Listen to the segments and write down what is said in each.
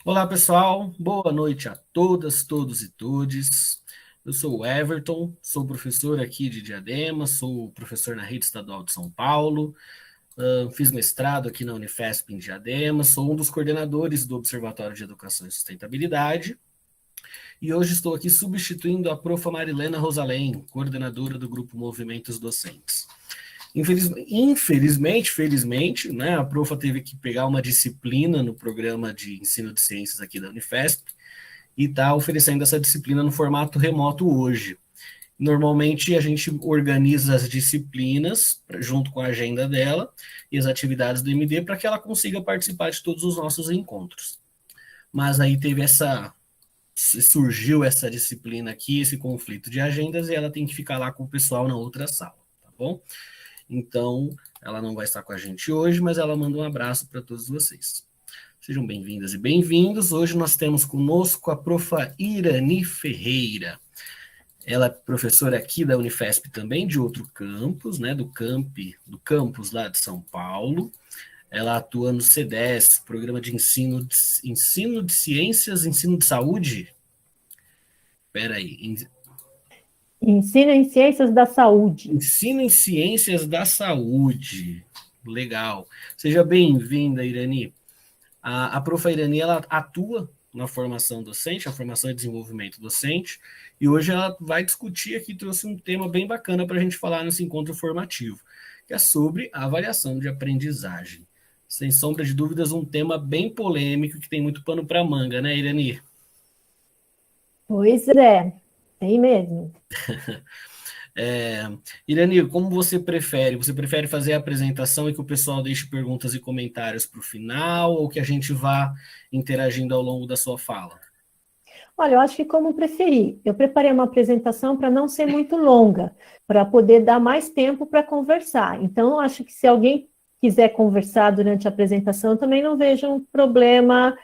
Olá, pessoal. Boa noite a todas, todos e todes. Eu sou o Everton, sou professor aqui de Diadema, sou professor na Rede Estadual de São Paulo, fiz mestrado aqui na Unifesp em Diadema, sou um dos coordenadores do Observatório de Educação e Sustentabilidade e hoje estou aqui substituindo a profa Marilena Rosalém, coordenadora do Grupo Movimentos Docentes. Infelizmente, felizmente, né, a profa teve que pegar uma disciplina no programa de ensino de ciências aqui da Unifesp e está oferecendo essa disciplina no formato remoto hoje. Normalmente a gente organiza as disciplinas junto com a agenda dela e as atividades do MD para que ela consiga participar de todos os nossos encontros. Mas aí surgiu essa disciplina aqui, esse conflito de agendas, e ela tem que ficar lá com o pessoal na outra sala, tá bom? Então, ela não vai estar com a gente hoje, mas ela manda um abraço para todos vocês. Sejam bem-vindas e bem-vindos. Hoje nós temos conosco a profa Irani Ferreira. Ela é professora aqui da Unifesp também, de outro campus, né, do campus lá de São Paulo. Ela atua no CDES, Programa de Ensino de Ciências, Ensino de Saúde. Espera aí, Ensino em Ciências da Saúde. Ensino em Ciências da Saúde. Legal. Seja bem-vinda, Irani. A profa Irani, ela atua na formação docente, a formação e desenvolvimento docente, e hoje ela vai discutir aqui, trouxe um tema bem bacana para a gente falar nesse encontro formativo, que é sobre a avaliação de aprendizagem. Sem sombra de dúvidas, um tema bem polêmico, que tem muito pano para manga, né, Irani? Pois é, tem mesmo. Irani, como você prefere? Você prefere fazer a apresentação e que o pessoal deixe perguntas e comentários para o final, ou que a gente vá interagindo ao longo da sua fala? Olha, eu acho que como preferir. Eu preparei uma apresentação para não ser muito longa, para poder dar mais tempo para conversar. Então, eu acho que se alguém quiser conversar durante a apresentação, também não vejo um problema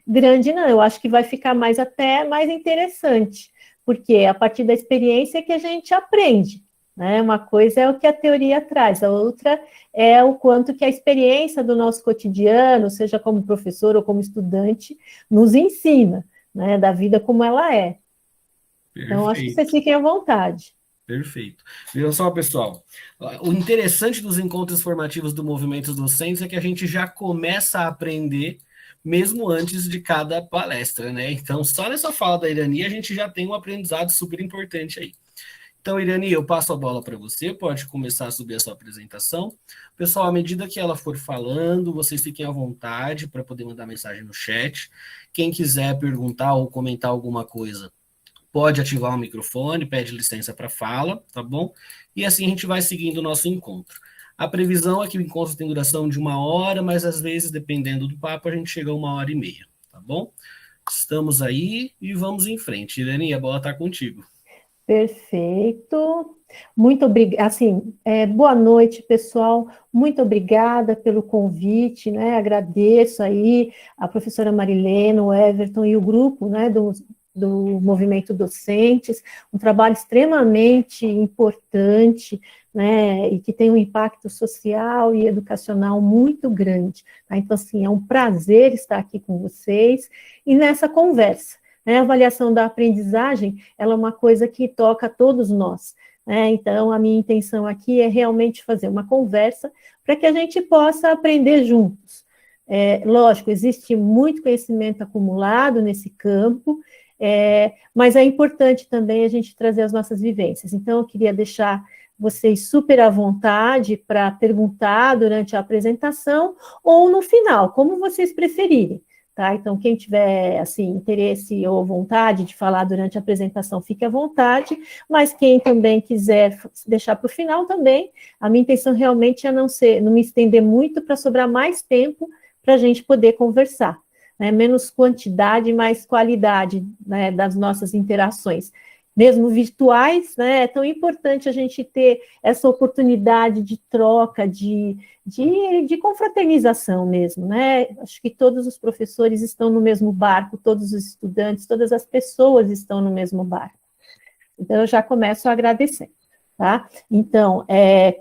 grande, não. Eu acho que vai ficar até mais interessante, porque a partir da experiência é que a gente aprende, né? Uma coisa é o que a teoria traz, a outra é o quanto que a experiência do nosso cotidiano, seja como professor ou como estudante, nos ensina, né, da vida como ela é. Então, acho que vocês Perfeito. fiquem à vontade. Perfeito. Vejam só, pessoal, o interessante dos encontros formativos do Movimentos Docentes é que a gente já começa a aprender mesmo antes de cada palestra, né? Então, só nessa fala da Irani, a gente já tem um aprendizado super importante aí. Então, Irani, eu passo a bola para você, pode começar a subir a sua apresentação. Pessoal, à medida que ela for falando, vocês fiquem à vontade para poder mandar mensagem no chat. Quem quiser perguntar ou comentar alguma coisa, pode ativar o microfone, pede licença para fala, tá bom? E assim a gente vai seguindo o nosso encontro. A previsão é que o encontro tem duração de 1 hora, mas às vezes, dependendo do papo, a gente chega a 1 hora e meia, tá bom? Estamos aí e vamos em frente. Irani, a bola está contigo. Perfeito. Muito obrigada. Assim, boa noite, pessoal. Muito obrigada pelo convite, né? Agradeço aí a professora Marilena, o Everton e o grupo, né, do Movimento Docentes, um trabalho extremamente importante, né, e que tem um impacto social e educacional muito grande. Tá? Então, assim, é um prazer estar aqui com vocês e nessa conversa. A avaliação da aprendizagem, ela é uma coisa que toca a todos nós, né? Então, a minha intenção aqui é realmente fazer uma conversa para que a gente possa aprender juntos. Lógico, existe muito conhecimento acumulado nesse campo, mas é importante também a gente trazer as nossas vivências. Então, eu queria deixar vocês super à vontade para perguntar durante a apresentação ou no final, como vocês preferirem. Tá? Então, quem tiver assim, interesse ou vontade de falar durante a apresentação, fique à vontade, mas quem também quiser deixar para o final também, a minha intenção realmente é não me estender muito para sobrar mais tempo para a gente poder conversar, né? Menos quantidade, mais qualidade, né, das nossas interações. Mesmo virtuais, né, é tão importante a gente ter essa oportunidade de troca, de confraternização mesmo, né? Acho que todos os professores estão no mesmo barco, todos os estudantes, todas as pessoas estão no mesmo barco. Então, eu já começo a agradecer, tá? Então,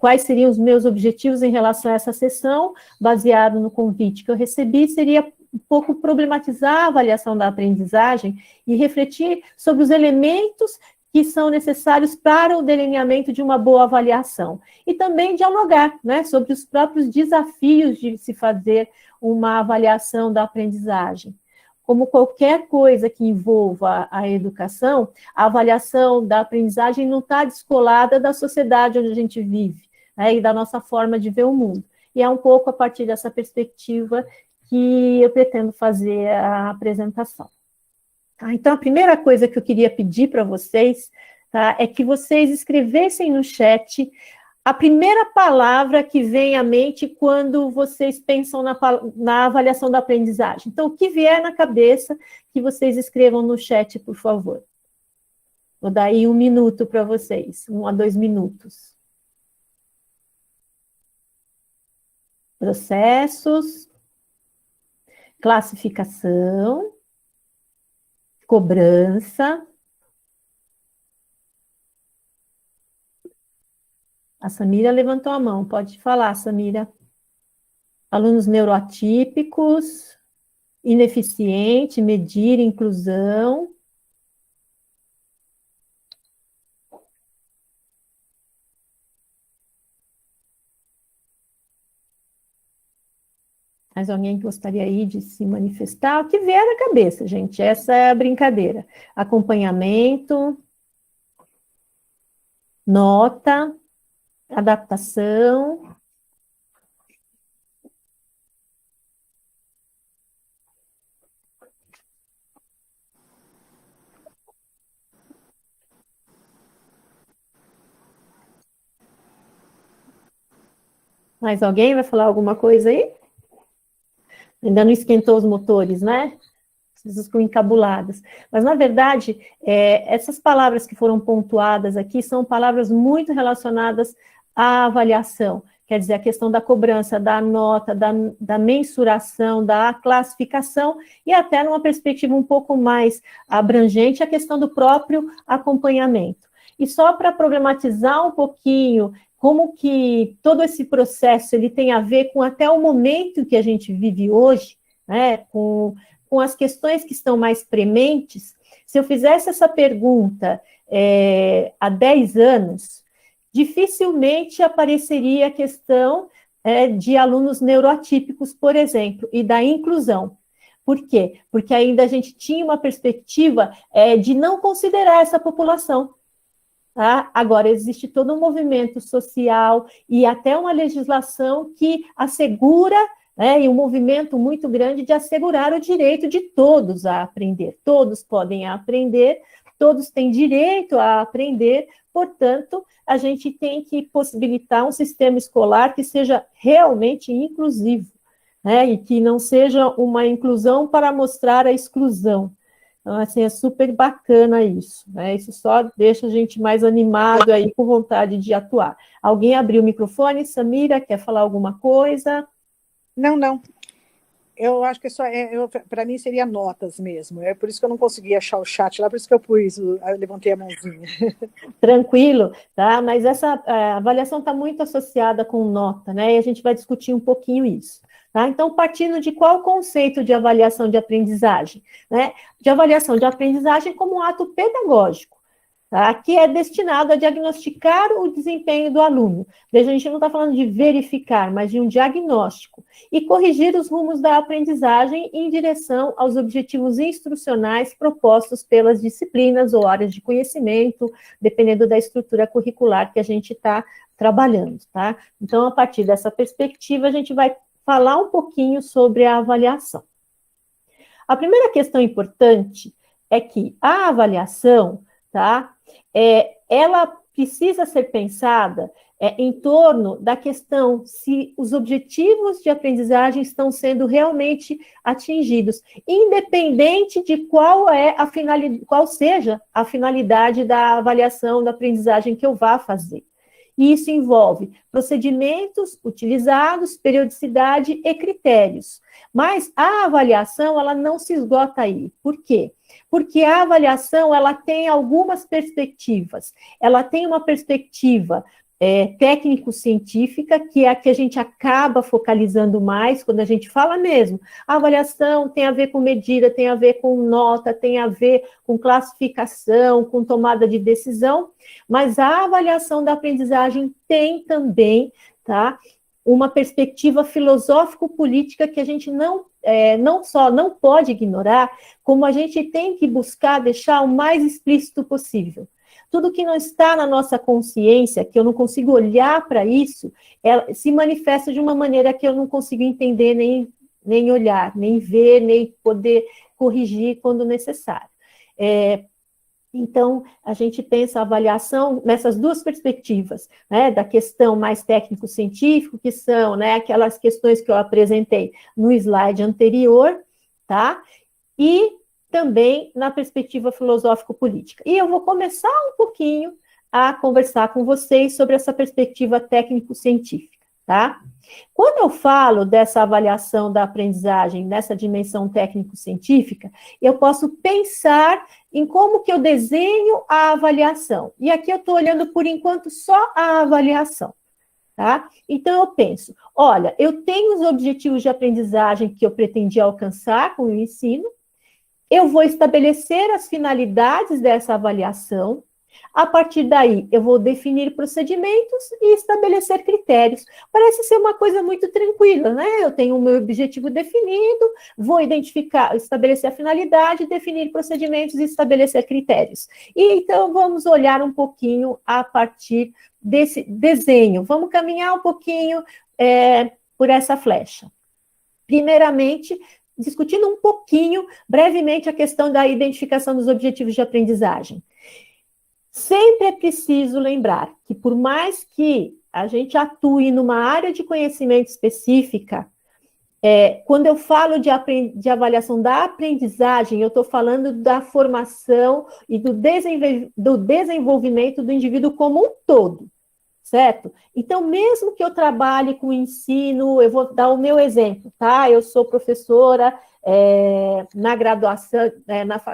quais seriam os meus objetivos em relação a essa sessão? Baseado no convite que eu recebi, seria um pouco problematizar a avaliação da aprendizagem e refletir sobre os elementos que são necessários para o delineamento de uma boa avaliação. E também dialogar, né, sobre os próprios desafios de se fazer uma avaliação da aprendizagem. Como qualquer coisa que envolva a educação, a avaliação da aprendizagem não está descolada da sociedade onde a gente vive, né, e da nossa forma de ver o mundo. E é um pouco a partir dessa perspectiva que eu pretendo fazer a apresentação. Então, a primeira coisa que eu queria pedir para vocês, tá, é que vocês escrevessem no chat a primeira palavra que vem à mente quando vocês pensam na avaliação da aprendizagem. Então, o que vier na cabeça, que vocês escrevam no chat, por favor. Vou dar aí 1 minuto para vocês, 1 a 2 minutos. Processos, classificação, cobrança. A Samira levantou a mão, pode falar, Samira. Alunos neuroatípicos, ineficiente, medir, inclusão. Mais alguém que gostaria aí de se manifestar? O que vier na cabeça, gente, essa é a brincadeira. Acompanhamento, nota, adaptação. Mais alguém vai falar alguma coisa aí? Ainda não esquentou os motores, né? Vocês ficam encabuladas. Mas, na verdade, essas palavras que foram pontuadas aqui são palavras muito relacionadas à avaliação. Quer dizer, a questão da cobrança, da nota, da mensuração, da classificação, e até numa perspectiva um pouco mais abrangente, a questão do próprio acompanhamento. E só para problematizar um pouquinho como que todo esse processo ele tem a ver com até o momento que a gente vive hoje, né, com as questões que estão mais prementes. Se eu fizesse essa pergunta há 10 anos, dificilmente apareceria a questão de alunos neuroatípicos, por exemplo, e da inclusão. Por quê? Porque ainda a gente tinha uma perspectiva de não considerar essa população. Tá? Agora, existe todo um movimento social e até uma legislação que assegura, né, e um movimento muito grande de assegurar o direito de todos a aprender. Todos podem aprender, todos têm direito a aprender, portanto, a gente tem que possibilitar um sistema escolar que seja realmente inclusivo, né, e que não seja uma inclusão para mostrar a exclusão. Então, assim, é super bacana isso, né? Isso só deixa a gente mais animado aí, com vontade de atuar. Alguém abriu o microfone? Samira, quer falar alguma coisa? Não. Eu acho que para mim seria notas mesmo. É por isso que eu não consegui achar o chat lá, por isso que eu levantei a mãozinha. Tranquilo, tá? Mas essa avaliação está muito associada com nota, né? E a gente vai discutir um pouquinho isso. Tá? Então, partindo de qual conceito de avaliação de aprendizagem? Né? De avaliação de aprendizagem como um ato pedagógico, tá? Que é destinado a diagnosticar o desempenho do aluno. Veja, a gente não está falando de verificar, mas de um diagnóstico. E corrigir os rumos da aprendizagem em direção aos objetivos instrucionais propostos pelas disciplinas ou áreas de conhecimento, dependendo da estrutura curricular que a gente está trabalhando. Tá? Então, a partir dessa perspectiva, a gente vai falar um pouquinho sobre a avaliação. A primeira questão importante é que a avaliação, tá, ela precisa ser pensada em torno da questão se os objetivos de aprendizagem estão sendo realmente atingidos, independente de qual seja a finalidade da avaliação da aprendizagem que eu vá fazer. E isso envolve procedimentos utilizados, periodicidade e critérios. Mas a avaliação, ela não se esgota aí. Por quê? Porque a avaliação, ela tem algumas perspectivas. Ela tem uma perspectiva técnico-científica, que é a que a gente acaba focalizando mais quando a gente fala mesmo. A avaliação tem a ver com medida, tem a ver com nota, tem a ver com classificação, com tomada de decisão, mas a avaliação da aprendizagem tem também, tá, uma perspectiva filosófico-política que a gente não só não pode ignorar, como a gente tem que buscar deixar o mais explícito possível. Tudo que não está na nossa consciência, que eu não consigo olhar para isso, se manifesta de uma maneira que eu não consigo entender, nem olhar, nem ver, nem poder corrigir quando necessário. Então, a gente pensa a avaliação nessas duas perspectivas, né, da questão mais técnico-científico, que são, né, aquelas questões que eu apresentei no slide anterior, tá? E também na perspectiva filosófico-política. E eu vou começar um pouquinho a conversar com vocês sobre essa perspectiva técnico-científica, tá? Quando eu falo dessa avaliação da aprendizagem nessa dimensão técnico-científica, eu posso pensar em como que eu desenho a avaliação. E aqui eu estou olhando, por enquanto, só a avaliação, tá? Então, eu penso, olha, eu tenho os objetivos de aprendizagem que eu pretendia alcançar com o ensino, eu vou estabelecer as finalidades dessa avaliação, a partir daí eu vou definir procedimentos e estabelecer critérios. Parece ser uma coisa muito tranquila, né? Eu tenho o meu objetivo definido, vou identificar, estabelecer a finalidade, definir procedimentos e estabelecer critérios. E então vamos olhar um pouquinho a partir desse desenho. Vamos caminhar um pouquinho por essa flecha. Primeiramente, discutindo um pouquinho, brevemente, a questão da identificação dos objetivos de aprendizagem. Sempre é preciso lembrar que, por mais que a gente atue numa área de conhecimento específica, quando eu falo de avaliação da aprendizagem, eu estou falando da formação e do desenvolvimento do indivíduo como um todo, certo? Então, mesmo que eu trabalhe com ensino, eu vou dar o meu exemplo, tá? Eu sou professora na graduação,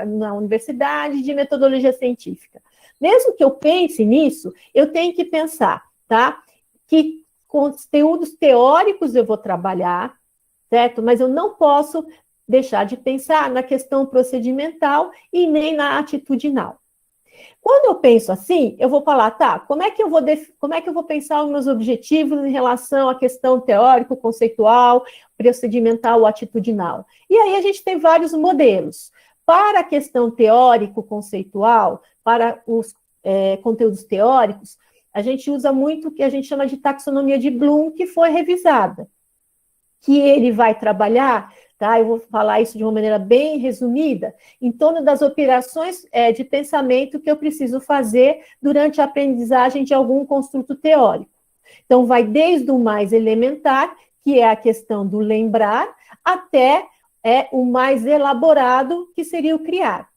na universidade de metodologia científica. Mesmo que eu pense nisso, eu tenho que pensar, tá? Que conteúdos teóricos eu vou trabalhar, certo? Mas eu não posso deixar de pensar na questão procedimental e nem na atitudinal. Quando eu penso assim, eu vou falar, tá, como é que eu vou pensar os meus objetivos em relação à questão teórico, conceitual, procedimental ou atitudinal? E aí a gente tem vários modelos. Para a questão teórico-conceitual, para os conteúdos teóricos, a gente usa muito o que a gente chama de taxonomia de Bloom, que foi revisada. Que ele vai trabalhar, tá? Eu vou falar isso de uma maneira bem resumida, em torno das operações de pensamento que eu preciso fazer durante a aprendizagem de algum construto teórico. Então, vai desde o mais elementar, que é a questão do lembrar, até o mais elaborado, que seria o criar.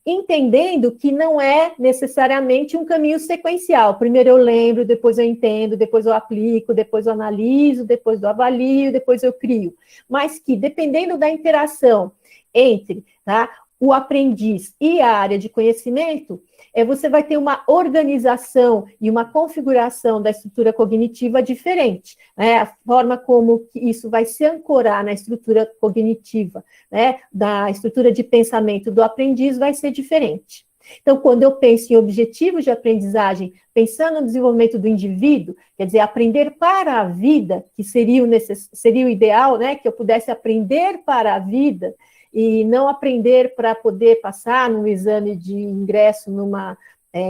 Entendendo que não é necessariamente um caminho sequencial. Primeiro eu lembro, depois eu entendo, depois eu aplico, depois eu analiso, depois eu avalio, depois eu crio. Mas que, dependendo da interação entre, tá, o aprendiz e a área de conhecimento, você vai ter uma organização e uma configuração da estrutura cognitiva diferente, né? A forma como isso vai se ancorar na estrutura cognitiva, né, da estrutura de pensamento do aprendiz vai ser diferente. Então, quando eu penso em objetivos de aprendizagem, pensando no desenvolvimento do indivíduo, quer dizer, aprender para a vida, que seria o ideal, né, que eu pudesse aprender para a vida, e não aprender para poder passar num exame de ingresso numa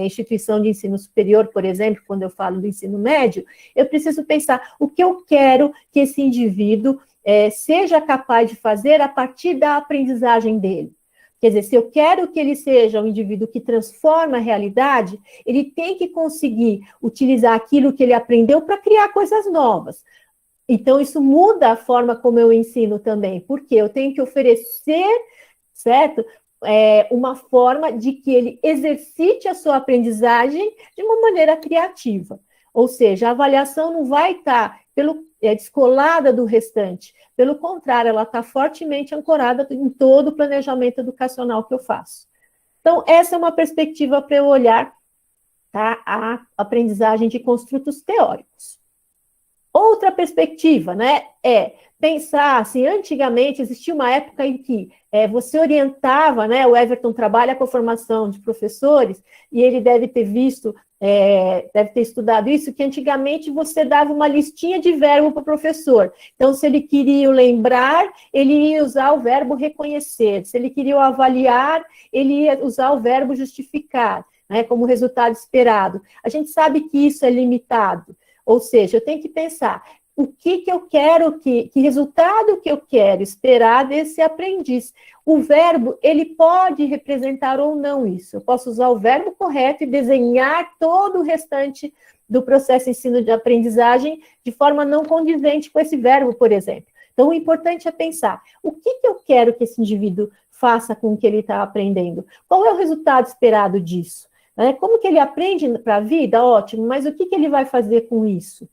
instituição de ensino superior, por exemplo, quando eu falo do ensino médio, eu preciso pensar o que eu quero que esse indivíduo seja capaz de fazer a partir da aprendizagem dele. Quer dizer, se eu quero que ele seja um indivíduo que transforma a realidade, ele tem que conseguir utilizar aquilo que ele aprendeu para criar coisas novas. Então, isso muda a forma como eu ensino também, porque eu tenho que oferecer, certo? Uma forma de que ele exercite a sua aprendizagem de uma maneira criativa. Ou seja, a avaliação não vai estar descolada do restante. Pelo contrário, ela está fortemente ancorada em todo o planejamento educacional que eu faço. Então, essa é uma perspectiva para eu olhar tá? A aprendizagem de construtos teóricos. Outra perspectiva, né, é pensar, assim, antigamente existia uma época em que você orientava, né, o Everton trabalha com a formação de professores, e ele deve ter visto, deve ter estudado isso, que antigamente você dava uma listinha de verbo para o professor. Então, se ele queria lembrar, ele ia usar o verbo reconhecer. Se ele queria avaliar, ele ia usar o verbo justificar, né, como resultado esperado. A gente sabe que isso é limitado. Ou seja, eu tenho que pensar o que eu quero, que resultado que eu quero esperar desse aprendiz. O verbo, ele pode representar ou não isso. Eu posso usar o verbo correto e desenhar todo o restante do processo ensino de aprendizagem de forma não condizente com esse verbo, por exemplo. Então, o importante é pensar o que eu quero que esse indivíduo faça com o que ele está aprendendo. Qual é o resultado esperado disso? Como que ele aprende para a vida? Ótimo, mas o que ele vai fazer com isso?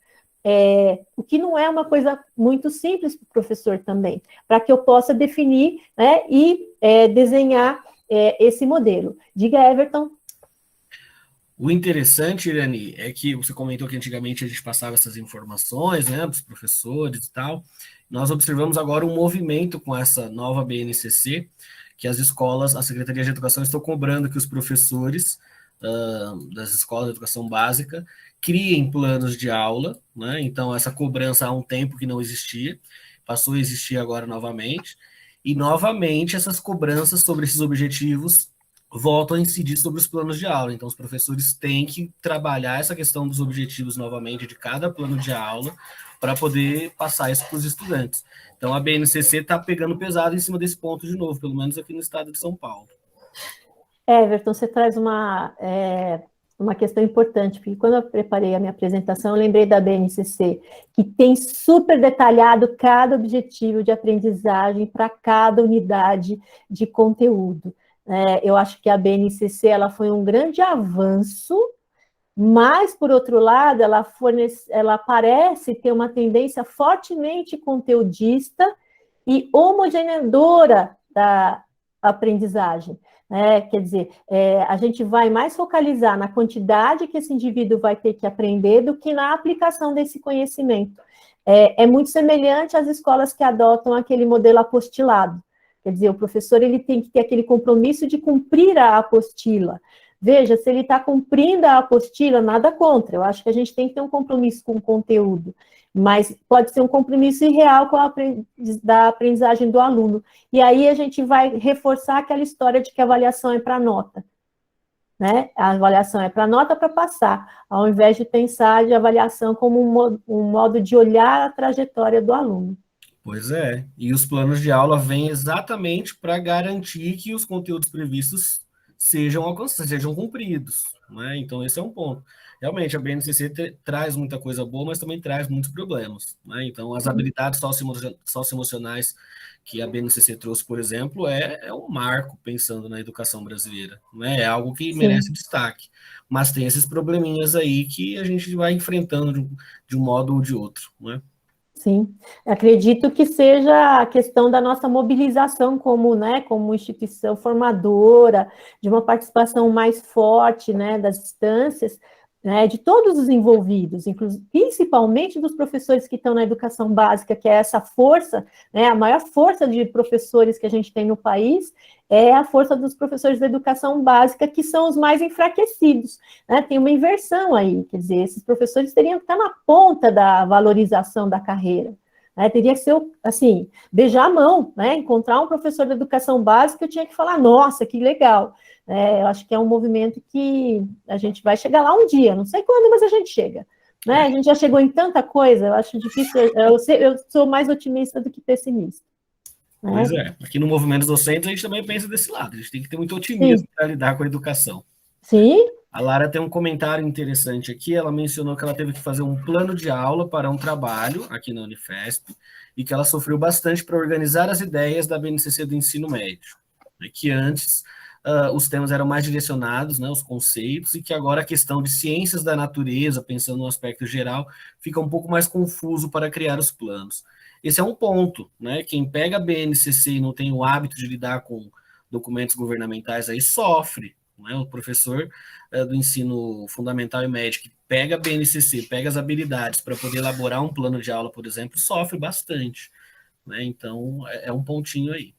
O que não é uma coisa muito simples para o professor também, para que eu possa definir, né, e desenhar esse modelo. Diga, Everton. O interessante, Irani, é que você comentou que antigamente a gente passava essas informações, né, para os professores e tal. Nós observamos agora um movimento com essa nova BNCC, que as escolas, a Secretaria de Educação, estão cobrando que os professores das escolas de educação básica criem planos de aula, né? Então essa cobrança há um tempo que não existia, passou a existir agora novamente, e novamente essas cobranças sobre esses objetivos voltam a incidir sobre os planos de aula. Então os professores têm que trabalhar essa questão dos objetivos novamente de cada plano de aula para poder passar isso para os estudantes. Então a BNCC está pegando pesado em cima desse ponto de novo, pelo menos aqui no estado de São Paulo. Everton, você traz uma questão importante, porque quando eu preparei a minha apresentação, eu lembrei da BNCC, que tem super detalhado cada objetivo de aprendizagem para cada unidade de conteúdo. Eu acho que a BNCC ela foi um grande avanço, mas, por outro lado, ela parece ter uma tendência fortemente conteudista e homogeneadora da aprendizagem. Quer dizer, a gente vai mais focalizar na quantidade que esse indivíduo vai ter que aprender do que na aplicação desse conhecimento. É muito semelhante às escolas que adotam aquele modelo apostilado. Quer dizer, o professor ele tem que ter aquele compromisso de cumprir a apostila. Veja, se ele está cumprindo a apostila, nada contra. Eu acho que a gente tem que ter um compromisso com o conteúdo, mas pode ser um compromisso irreal com da aprendizagem do aluno. E aí a gente vai reforçar aquela história de que a avaliação é para nota, né? A avaliação é para nota para passar, ao invés de pensar de avaliação como um modo de olhar a trajetória do aluno. Pois é, e os planos de aula vêm exatamente para garantir que os conteúdos previstos sejam alcançados, sejam cumpridos, né? Então esse é um ponto. Realmente a BNCC traz muita coisa boa, mas também traz muitos problemas, né? Então as habilidades socioemocionais que a BNCC trouxe, por exemplo, é um marco pensando na educação brasileira, né? É algo que merece destaque, mas tem esses probleminhas aí que a gente vai enfrentando de um modo ou de outro, né? Sim, acredito que seja a questão da nossa mobilização como instituição formadora, de uma participação mais forte, né, das instâncias, né, de todos os envolvidos, principalmente dos professores que estão na educação básica, que é essa força, né, a maior força de professores que a gente tem no país, é a força dos professores da educação básica, que são os mais enfraquecidos, né? Tem uma inversão aí, quer dizer, esses professores teriam que estar na ponta da valorização da carreira, né? Teria que ser, assim, beijar a mão, né? Encontrar um professor da educação básica, eu tinha que falar, nossa, que legal. Eu acho que é um movimento que a gente vai chegar lá um dia, não sei quando, mas a gente chega. Né? A gente já chegou em tanta coisa, eu acho difícil, eu sou mais otimista do que pessimista. Pois é, aqui no Movimento Docentes a gente também pensa desse lado, a gente tem que ter muito otimismo para lidar com a educação. Sim. A Lara tem um comentário interessante aqui, ela mencionou que ela teve que fazer um plano de aula para um trabalho aqui na Unifesp e que ela sofreu bastante para organizar as ideias da BNCC do ensino médio, né, que antes os temas eram mais direcionados, né, os conceitos, e que agora a questão de ciências da natureza, pensando no aspecto geral, fica um pouco mais confuso para criar os planos. Esse é um ponto, né? Quem pega a BNCC e não tem o hábito de lidar com documentos governamentais aí sofre, né? O professor do ensino fundamental e médio que pega a BNCC, pega as habilidades para poder elaborar um plano de aula, por exemplo, sofre bastante, né? Então, é um pontinho aí.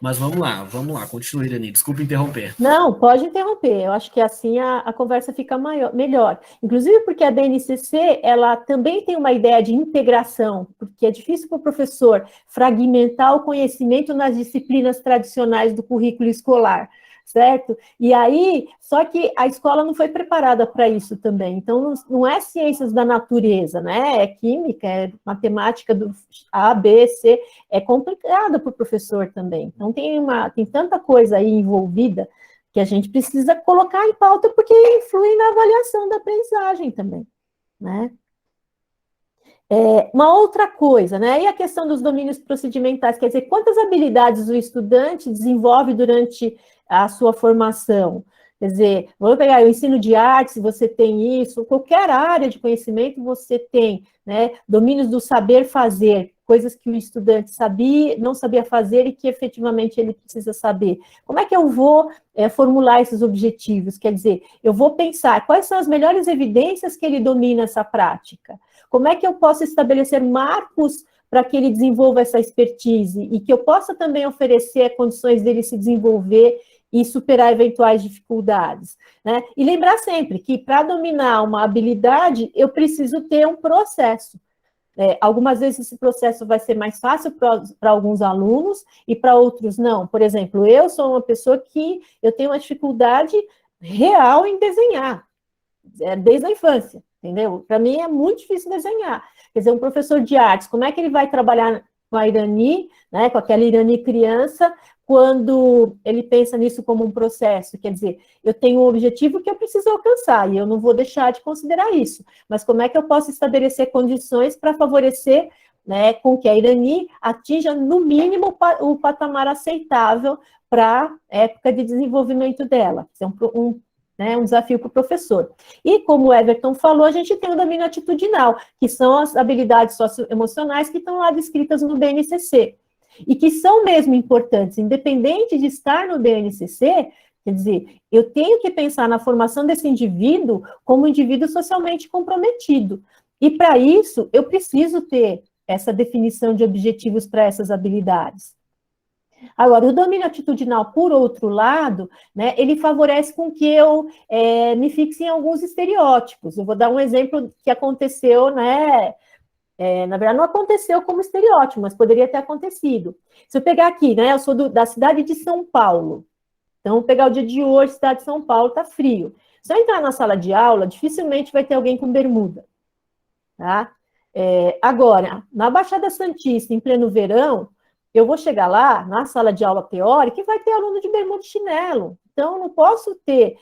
Mas vamos lá, continue, Irani, desculpa interromper. Não, pode interromper, eu acho que assim a conversa fica melhor. Inclusive porque a BNCC, ela também tem uma ideia de integração, porque é difícil para o professor fragmentar o conhecimento nas disciplinas tradicionais do currículo escolar, certo? E aí, só que a escola não foi preparada para isso também, então não é ciências da natureza, né? É química, é matemática do A, B, C, é complicado para o professor também. Então, tem tanta coisa aí envolvida que a gente precisa colocar em pauta porque influi na avaliação da aprendizagem também, né? Uma outra coisa, né? E a questão dos domínios procedimentais, quer dizer, quantas habilidades o estudante desenvolve durante a sua formação? Quer dizer, vamos pegar o ensino de artes, você tem isso, qualquer área de conhecimento você tem, né? Domínios do saber fazer, coisas que o estudante não sabia fazer e que efetivamente ele precisa saber. Como é que eu vou formular esses objetivos? Quer dizer, eu vou pensar quais são as melhores evidências que ele domina essa prática. Como é que eu posso estabelecer marcos para que ele desenvolva essa expertise e que eu possa também oferecer condições dele se desenvolver e superar eventuais dificuldades, né? E lembrar sempre que para dominar uma habilidade, eu preciso ter um processo. Algumas vezes esse processo vai ser mais fácil para alguns alunos e para outros não. Por exemplo, eu sou uma pessoa que eu tenho uma dificuldade real em desenhar, desde a infância, entendeu? Para mim é muito difícil desenhar. Quer dizer, um professor de artes, como é que ele vai trabalhar com a Irani, né, com aquela Irani criança, quando ele pensa nisso como um processo? Quer dizer, eu tenho um objetivo que eu preciso alcançar, e eu não vou deixar de considerar isso, mas como é que eu posso estabelecer condições para favorecer, né, com que a Irani atinja, no mínimo, o patamar aceitável para a época de desenvolvimento dela? Isso é um desafio para o professor. E, como o Everton falou, a gente tem o domínio atitudinal, que são as habilidades socioemocionais que estão lá descritas no BNCC, e que são mesmo importantes, independente de estar no BNCC, quer dizer, eu tenho que pensar na formação desse indivíduo como um indivíduo socialmente comprometido, e para isso eu preciso ter essa definição de objetivos para essas habilidades. Agora, o domínio atitudinal, por outro lado, né, ele favorece com que eu me fixe em alguns estereótipos. Eu vou dar um exemplo que aconteceu, né? Na verdade, não aconteceu como estereótipo, mas poderia ter acontecido. Se eu pegar aqui, né? Eu sou da cidade de São Paulo. Então, vou pegar o dia de hoje, cidade de São Paulo, tá frio. Se eu entrar na sala de aula, dificilmente vai ter alguém com bermuda, tá? Agora, na Baixada Santista, em pleno verão, eu vou chegar lá, na sala de aula teórica, e vai ter aluno de bermuda e chinelo. Então, eu não posso ter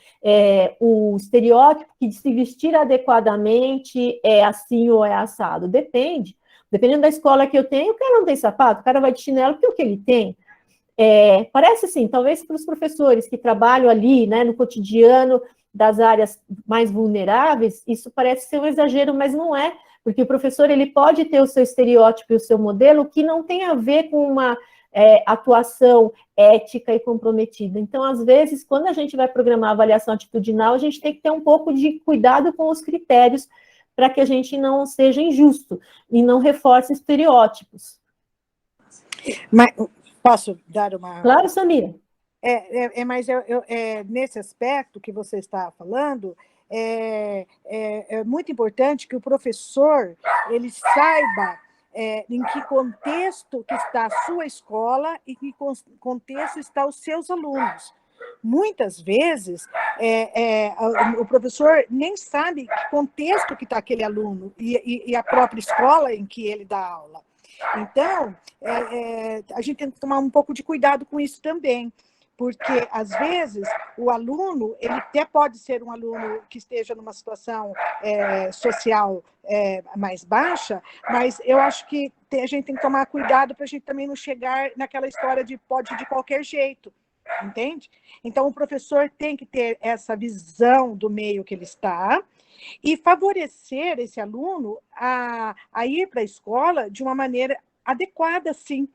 o estereótipo que de se vestir adequadamente é assim ou é assado. Depende. Dependendo da escola que eu tenho, o cara não tem sapato, o cara vai de chinelo, porque o que ele tem? Parece assim, talvez para os professores que trabalham ali, né, no cotidiano das áreas mais vulneráveis, isso parece ser um exagero, mas não é, porque o professor ele pode ter o seu estereótipo e o seu modelo que não tem a ver com uma atuação ética e comprometida. Então, às vezes, quando a gente vai programar a avaliação atitudinal, a gente tem que ter um pouco de cuidado com os critérios para que a gente não seja injusto e não reforce estereótipos. Mas posso dar uma... Claro, Samira. Mas nesse aspecto que você está falando, é muito importante que o professor ele saiba em que contexto que está a sua escola e em que contexto estão os seus alunos. Muitas vezes, o professor nem sabe que contexto que está aquele aluno e a própria escola em que ele dá aula. Então, a gente tem que tomar um pouco de cuidado com isso também, porque, às vezes, o aluno, ele até pode ser um aluno que esteja numa situação social mais baixa, mas eu acho que a gente tem que tomar cuidado para a gente também não chegar naquela história de pode de qualquer jeito, entende? Então, o professor tem que ter essa visão do meio que ele está e favorecer esse aluno a ir para a escola de uma maneira adequada, sim,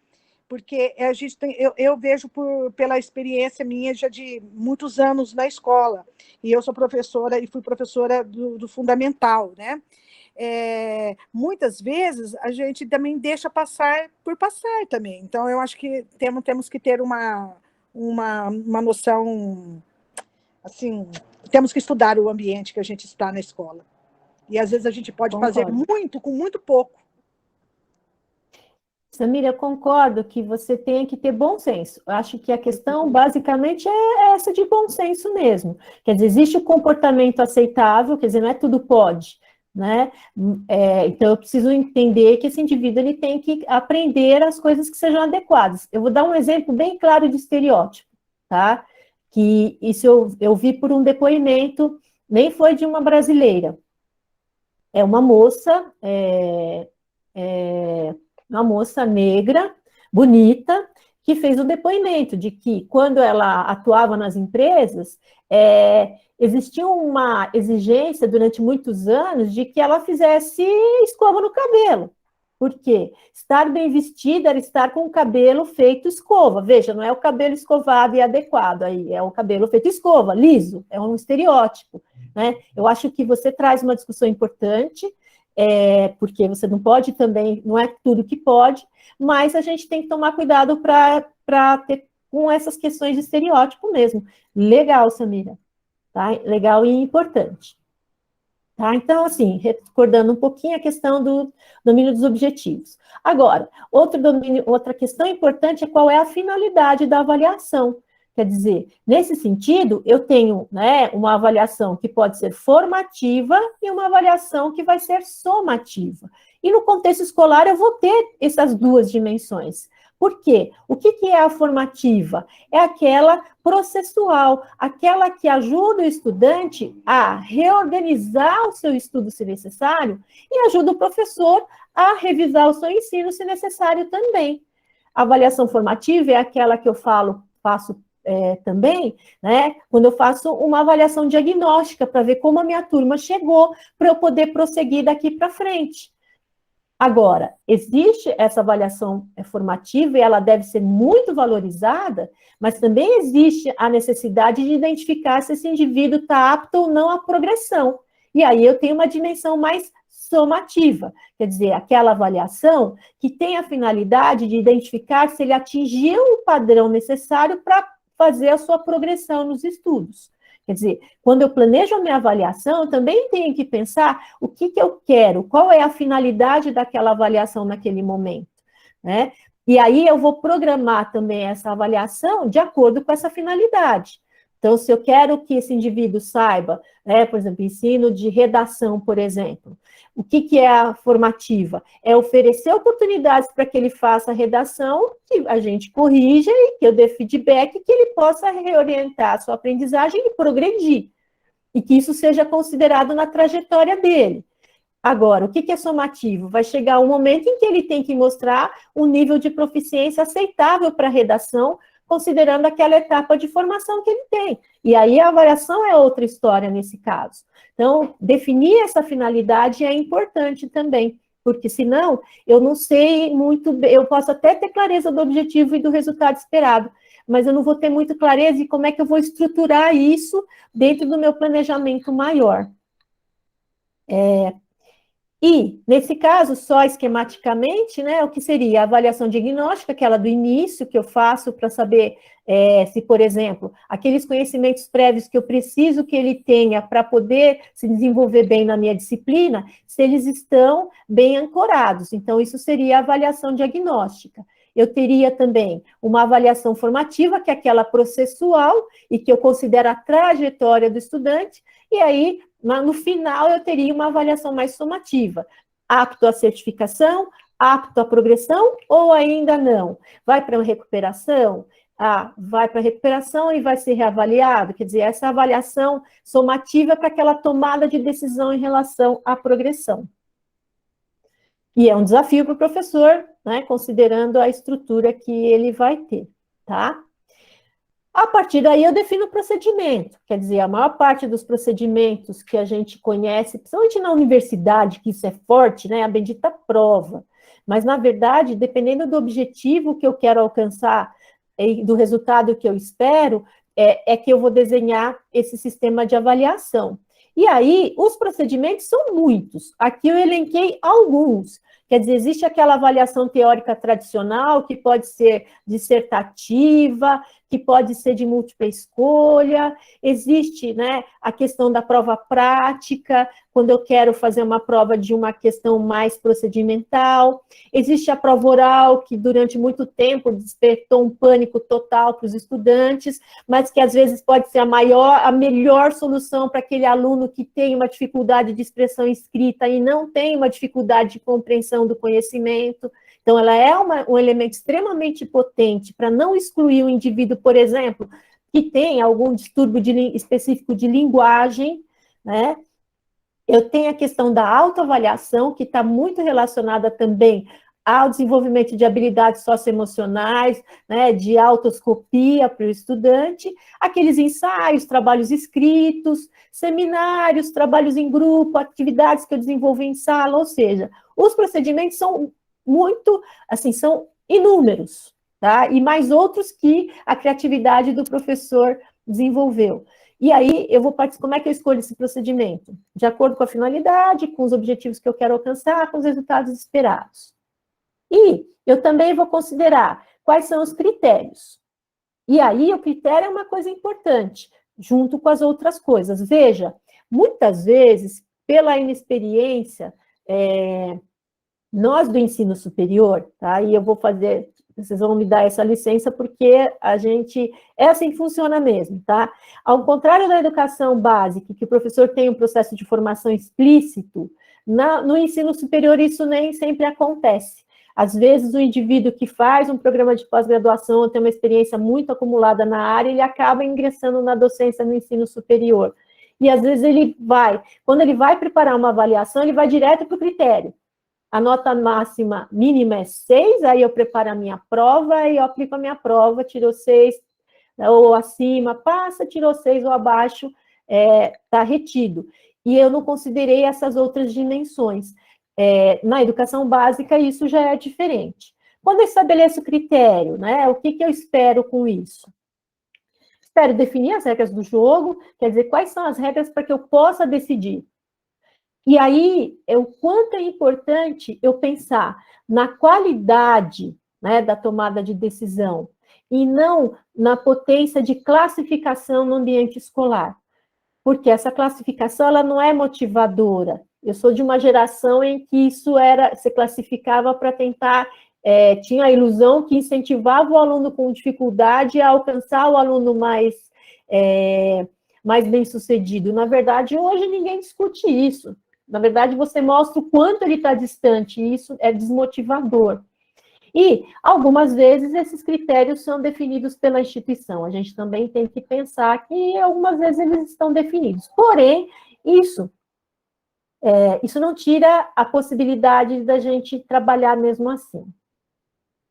porque a gente eu vejo pela experiência minha já de muitos anos na escola, e eu sou professora e fui professora do fundamental, né? Muitas vezes a gente também deixa passar por passar também. Então, eu acho que temos que ter uma noção, assim, temos que estudar o ambiente que a gente está na escola. E às vezes a gente pode fazer muito com muito pouco. Samira, eu concordo que você tem que ter bom senso. Eu acho que a questão, basicamente, é essa de bom senso mesmo. Quer dizer, existe o comportamento aceitável, quer dizer, não é tudo pode, né? Então, eu preciso entender que esse indivíduo ele tem que aprender as coisas que sejam adequadas. Eu vou dar um exemplo bem claro de estereótipo, tá? Que isso eu vi por um depoimento, nem foi de uma brasileira. É uma moça... uma moça negra, bonita, que fez o depoimento de que, quando ela atuava nas empresas, existia uma exigência durante muitos anos de que ela fizesse escova no cabelo. Por quê? Estar bem vestida era estar com o cabelo feito escova. Veja, não é o cabelo escovado e adequado, aí é o cabelo feito escova, liso, é um estereótipo, né? Eu acho que você traz uma discussão importante, porque você não pode também, não é tudo que pode, mas a gente tem que tomar cuidado para ter com essas questões de estereótipo mesmo. Legal, Samira, tá? Legal e importante. Tá? Então, assim, recordando um pouquinho a questão do domínio dos objetivos. Agora, outra questão importante é qual é a finalidade da avaliação. Quer dizer, nesse sentido, eu tenho, né, uma avaliação que pode ser formativa e uma avaliação que vai ser somativa. E no contexto escolar, eu vou ter essas duas dimensões. Por quê? O que é a formativa? É aquela processual, aquela que ajuda o estudante a reorganizar o seu estudo, se necessário, e ajuda o professor a revisar o seu ensino, se necessário também. A avaliação formativa é aquela que eu faço também, né, quando eu faço uma avaliação diagnóstica para ver como a minha turma chegou, para eu poder prosseguir daqui para frente. Agora, existe essa avaliação formativa e ela deve ser muito valorizada, mas também existe a necessidade de identificar se esse indivíduo está apto ou não à progressão. E aí eu tenho uma dimensão mais somativa, quer dizer, aquela avaliação que tem a finalidade de identificar se ele atingiu o padrão necessário para fazer a sua progressão nos estudos. Quer dizer, quando eu planejo a minha avaliação, eu também tenho que pensar o que eu quero, qual é a finalidade daquela avaliação naquele momento, né? E aí eu vou programar também essa avaliação de acordo com essa finalidade. Então, se eu quero que esse indivíduo saiba, né, por exemplo, ensino de redação, por exemplo, o que é a formativa? É oferecer oportunidades para que ele faça a redação, que a gente corrija e que eu dê feedback, que ele possa reorientar a sua aprendizagem e progredir, e que isso seja considerado na trajetória dele. Agora, o que é somativo? Vai chegar um momento em que ele tem que mostrar um nível de proficiência aceitável para a redação, considerando aquela etapa de formação que ele tem. E aí a avaliação é outra história nesse caso. Então, definir essa finalidade é importante também, porque senão eu não sei muito bem, eu posso até ter clareza do objetivo e do resultado esperado, mas eu não vou ter muito clareza de como é que eu vou estruturar isso dentro do meu planejamento maior. E, nesse caso, só esquematicamente, né, o que seria a avaliação diagnóstica, aquela do início que eu faço para saber se, por exemplo, aqueles conhecimentos prévios que eu preciso que ele tenha para poder se desenvolver bem na minha disciplina, se eles estão bem ancorados. Então, isso seria a avaliação diagnóstica. Eu teria também uma avaliação formativa, que é aquela processual, e que eu considero a trajetória do estudante, e aí, no final, eu teria uma avaliação mais somativa. Apto à certificação, apto à progressão, ou ainda não? Vai para uma recuperação? Vai para a recuperação e vai ser reavaliado, quer dizer, essa avaliação somativa para aquela tomada de decisão em relação à progressão. E é um desafio para o professor, né, considerando a estrutura que ele vai ter, tá? A partir daí eu defino o procedimento, quer dizer, a maior parte dos procedimentos que a gente conhece, principalmente na universidade, que isso é forte, né, a bendita prova. Mas, na verdade, dependendo do objetivo que eu quero alcançar e do resultado que eu espero, é que eu vou desenhar esse sistema de avaliação. E aí, os procedimentos são muitos. Aqui eu elenquei alguns. Quer dizer, existe aquela avaliação teórica tradicional, que pode ser dissertativa, que pode ser de múltipla escolha, existe, né, a questão da prova prática, quando eu quero fazer uma prova de uma questão mais procedimental, existe a prova oral, que durante muito tempo despertou um pânico total para os estudantes, mas que às vezes pode ser a melhor solução para aquele aluno que tem uma dificuldade de expressão escrita e não tem uma dificuldade de compreensão do conhecimento. Então, ela é um elemento extremamente potente para não excluir o indivíduo, por exemplo, que tem algum distúrbio específico de linguagem, né? Eu tenho a questão da autoavaliação, que está muito relacionada também ao desenvolvimento de habilidades socioemocionais, né, de autoscopia para o estudante, aqueles ensaios, trabalhos escritos, seminários, trabalhos em grupo, atividades que eu desenvolvo em sala, ou seja, os procedimentos são muito, assim, são inúmeros, tá? E mais outros que a criatividade do professor desenvolveu. E aí, como é que eu escolho esse procedimento? De acordo com a finalidade, com os objetivos que eu quero alcançar, com os resultados esperados. E eu também vou considerar quais são os critérios. E aí, o critério é uma coisa importante, junto com as outras coisas. Veja, muitas vezes, pela inexperiência, nós do ensino superior, tá? E eu vou fazer, vocês vão me dar essa licença, porque é assim que funciona mesmo, tá? Ao contrário da educação básica, que o professor tem um processo de formação explícito, no ensino superior isso nem sempre acontece. Às vezes o indivíduo que faz um programa de pós-graduação, tem uma experiência muito acumulada na área, ele acaba ingressando na docência no ensino superior. E às vezes quando ele vai preparar uma avaliação, ele vai direto para o critério. A nota máxima mínima é 6, aí eu preparo a minha prova, e eu aplico a minha prova, tirou 6, ou acima, passa, tirou 6 ou abaixo, está retido. E eu não considerei essas outras dimensões. Na educação básica, isso já é diferente. Quando eu estabeleço o critério, né, o que eu espero com isso? Espero definir as regras do jogo, quer dizer, quais são as regras para que eu possa decidir. E aí, o quanto é importante eu pensar na qualidade, né, da tomada de decisão, e não na potência de classificação no ambiente escolar. Porque essa classificação, ela não é motivadora. Eu sou de uma geração em que se classificava para tentar, tinha a ilusão que incentivava o aluno com dificuldade a alcançar o aluno mais bem-sucedido. Na verdade, hoje ninguém discute isso. Na verdade, você mostra o quanto ele está distante, e isso é desmotivador. E, algumas vezes, esses critérios são definidos pela instituição. A gente também tem que pensar que, algumas vezes, eles estão definidos. Porém, isso não tira a possibilidade da gente trabalhar mesmo assim.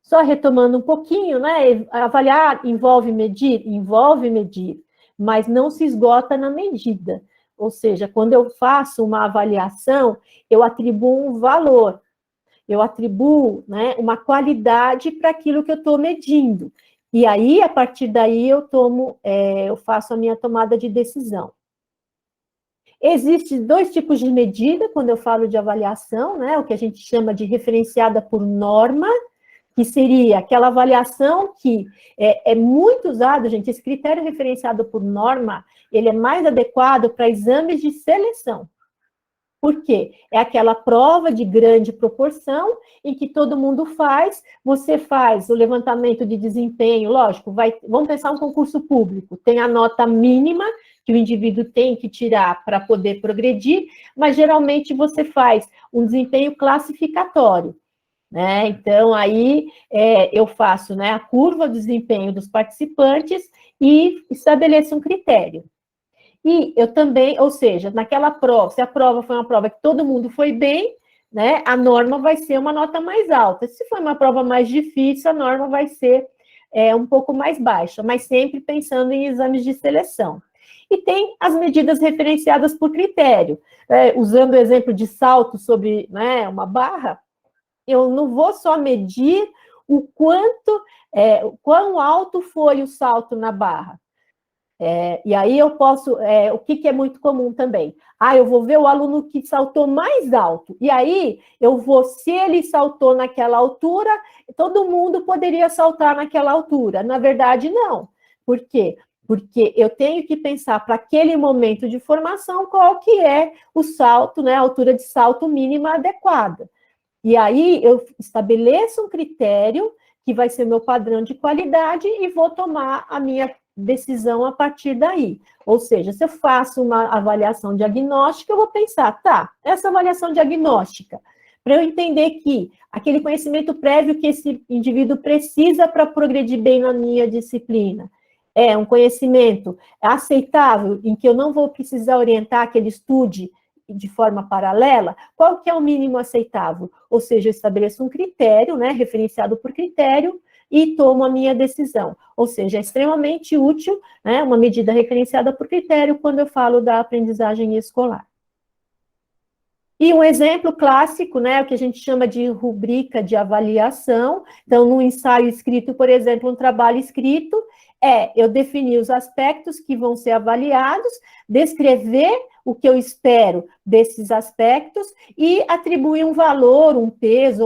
Só retomando um pouquinho, né? Avaliar envolve medir, mas não se esgota na medida. Ou seja, quando eu faço uma avaliação, eu atribuo um valor, eu atribuo, né, uma qualidade para aquilo que eu estou medindo. E aí, a partir daí, eu faço a minha tomada de decisão. Existem 2 tipos de medida, quando eu falo de avaliação, né, o que a gente chama de referenciada por norma, que seria aquela avaliação que é muito usado, gente, esse critério referenciado por norma, ele é mais adequado para exames de seleção. Por quê? É aquela prova de grande proporção, em que todo mundo faz, você faz o levantamento de desempenho, lógico, vamos pensar um concurso público, tem a nota mínima que o indivíduo tem que tirar para poder progredir, mas geralmente você faz um desempenho classificatório. Né? Então, aí eu faço, né, a curva do desempenho dos participantes e estabeleço um critério. E eu também, ou seja, naquela prova, se a prova foi uma prova que todo mundo foi bem, né, a norma vai ser uma nota mais alta. Se for uma prova mais difícil, a norma vai ser um pouco mais baixa, mas sempre pensando em exames de seleção. E tem as medidas referenciadas por critério. Usando o exemplo de salto sobre, né, uma barra, eu não vou só medir o quão alto foi o salto na barra. E aí eu posso, o que é muito comum também? Eu vou ver o aluno que saltou mais alto, e aí eu vou, se ele saltou naquela altura, todo mundo poderia saltar naquela altura. Na verdade, não. Por quê? Porque eu tenho que pensar para aquele momento de formação qual que é o salto, né, a altura de salto mínima adequada. E aí eu estabeleço um critério que vai ser meu padrão de qualidade e vou tomar a minha decisão a partir daí. Ou seja, se eu faço uma avaliação diagnóstica, eu vou pensar, tá, essa avaliação diagnóstica, para eu entender que aquele conhecimento prévio que esse indivíduo precisa para progredir bem na minha disciplina, é um conhecimento aceitável, em que eu não vou precisar orientar que ele estude de forma paralela, qual que é o mínimo aceitável? Ou seja, eu estabeleço um critério, né, referenciado por critério, e tomo a minha decisão. Ou seja, é extremamente útil, né, uma medida referenciada por critério quando eu falo da aprendizagem escolar. E um exemplo clássico, né, o que a gente chama de rubrica de avaliação. Então, num ensaio escrito, por exemplo, um trabalho escrito, eu definir os aspectos que vão ser avaliados, descrever o que eu espero desses aspectos e atribuir um valor, um peso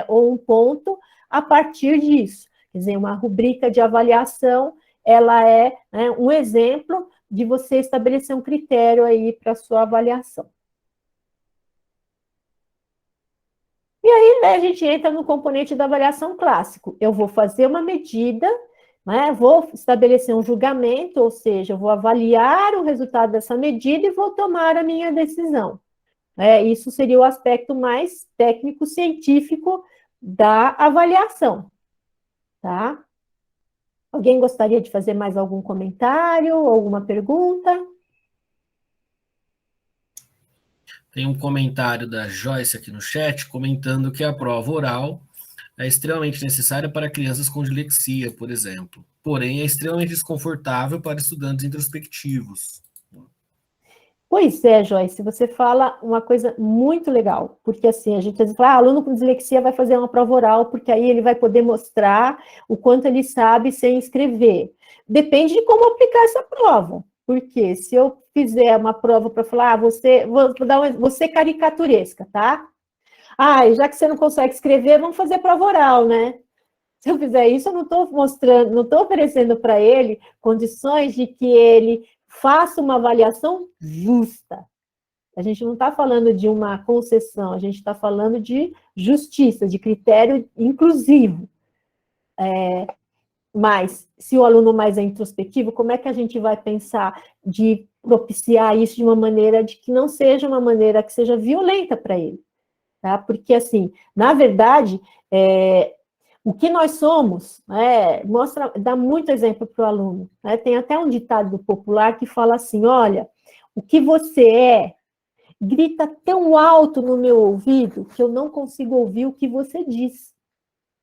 ou um ponto a partir disso. Quer dizer, uma rubrica de avaliação, ela é, né, um exemplo de você estabelecer um critério aí para a sua avaliação. E aí, né, a gente entra no componente da avaliação clássico. Eu vou fazer uma medida, né, vou estabelecer um julgamento, ou seja, eu vou avaliar o resultado dessa medida e vou tomar a minha decisão. Isso seria o aspecto mais técnico-científico da avaliação, tá? Alguém gostaria de fazer mais algum comentário, alguma pergunta? Tem um comentário da Joyce aqui no chat, comentando que a prova oral é extremamente necessária para crianças com dislexia, por exemplo. Porém, é extremamente desconfortável para estudantes introspectivos. Pois é, Joyce, você fala uma coisa muito legal, porque assim, a gente às vezes fala, aluno com dislexia vai fazer uma prova oral, porque aí ele vai poder mostrar o quanto ele sabe sem escrever. Depende de como aplicar essa prova, porque se eu fizer uma prova para falar, você caricaturesca, tá? Já que você não consegue escrever, vamos fazer prova oral, né? Se eu fizer isso, eu não estou mostrando, não estou oferecendo para ele condições de que ele faça uma avaliação justa. A gente não está falando de uma concessão, a gente está falando de justiça, de critério inclusivo. Mas, se o aluno mais é introspectivo, como é que a gente vai pensar de propiciar isso de uma maneira de que não seja uma maneira que seja violenta para ele? Tá? Porque, assim, na verdade, o que nós somos, dá muito exemplo para o aluno. Né? Tem até um ditado popular que fala assim, olha, o que você grita tão alto no meu ouvido que eu não consigo ouvir o que você diz.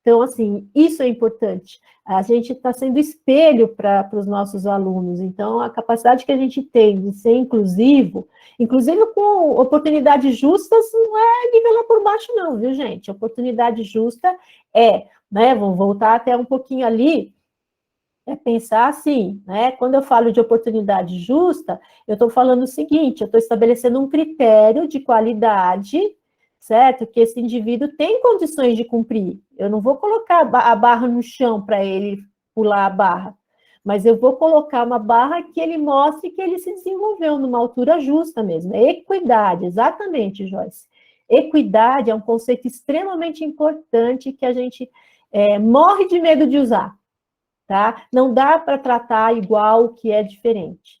Então, assim, isso é importante. A gente está sendo espelho para os nossos alunos. Então, a capacidade que a gente tem de ser inclusivo, inclusive com oportunidades justas, não é nivelar por baixo, não, viu, gente? Oportunidade justa vamos voltar até um pouquinho ali, pensar assim, né? Quando eu falo de oportunidade justa, eu estou falando o seguinte, eu estou estabelecendo um critério de qualidade, certo? Que esse indivíduo tem condições de cumprir. Eu não vou colocar a barra no chão para ele pular a barra, mas eu vou colocar uma barra que ele mostre que ele se desenvolveu numa altura justa mesmo. Equidade, exatamente, Joyce. Equidade é um conceito extremamente importante que a gente morre de medo de usar, tá? Não dá para tratar igual o que é diferente.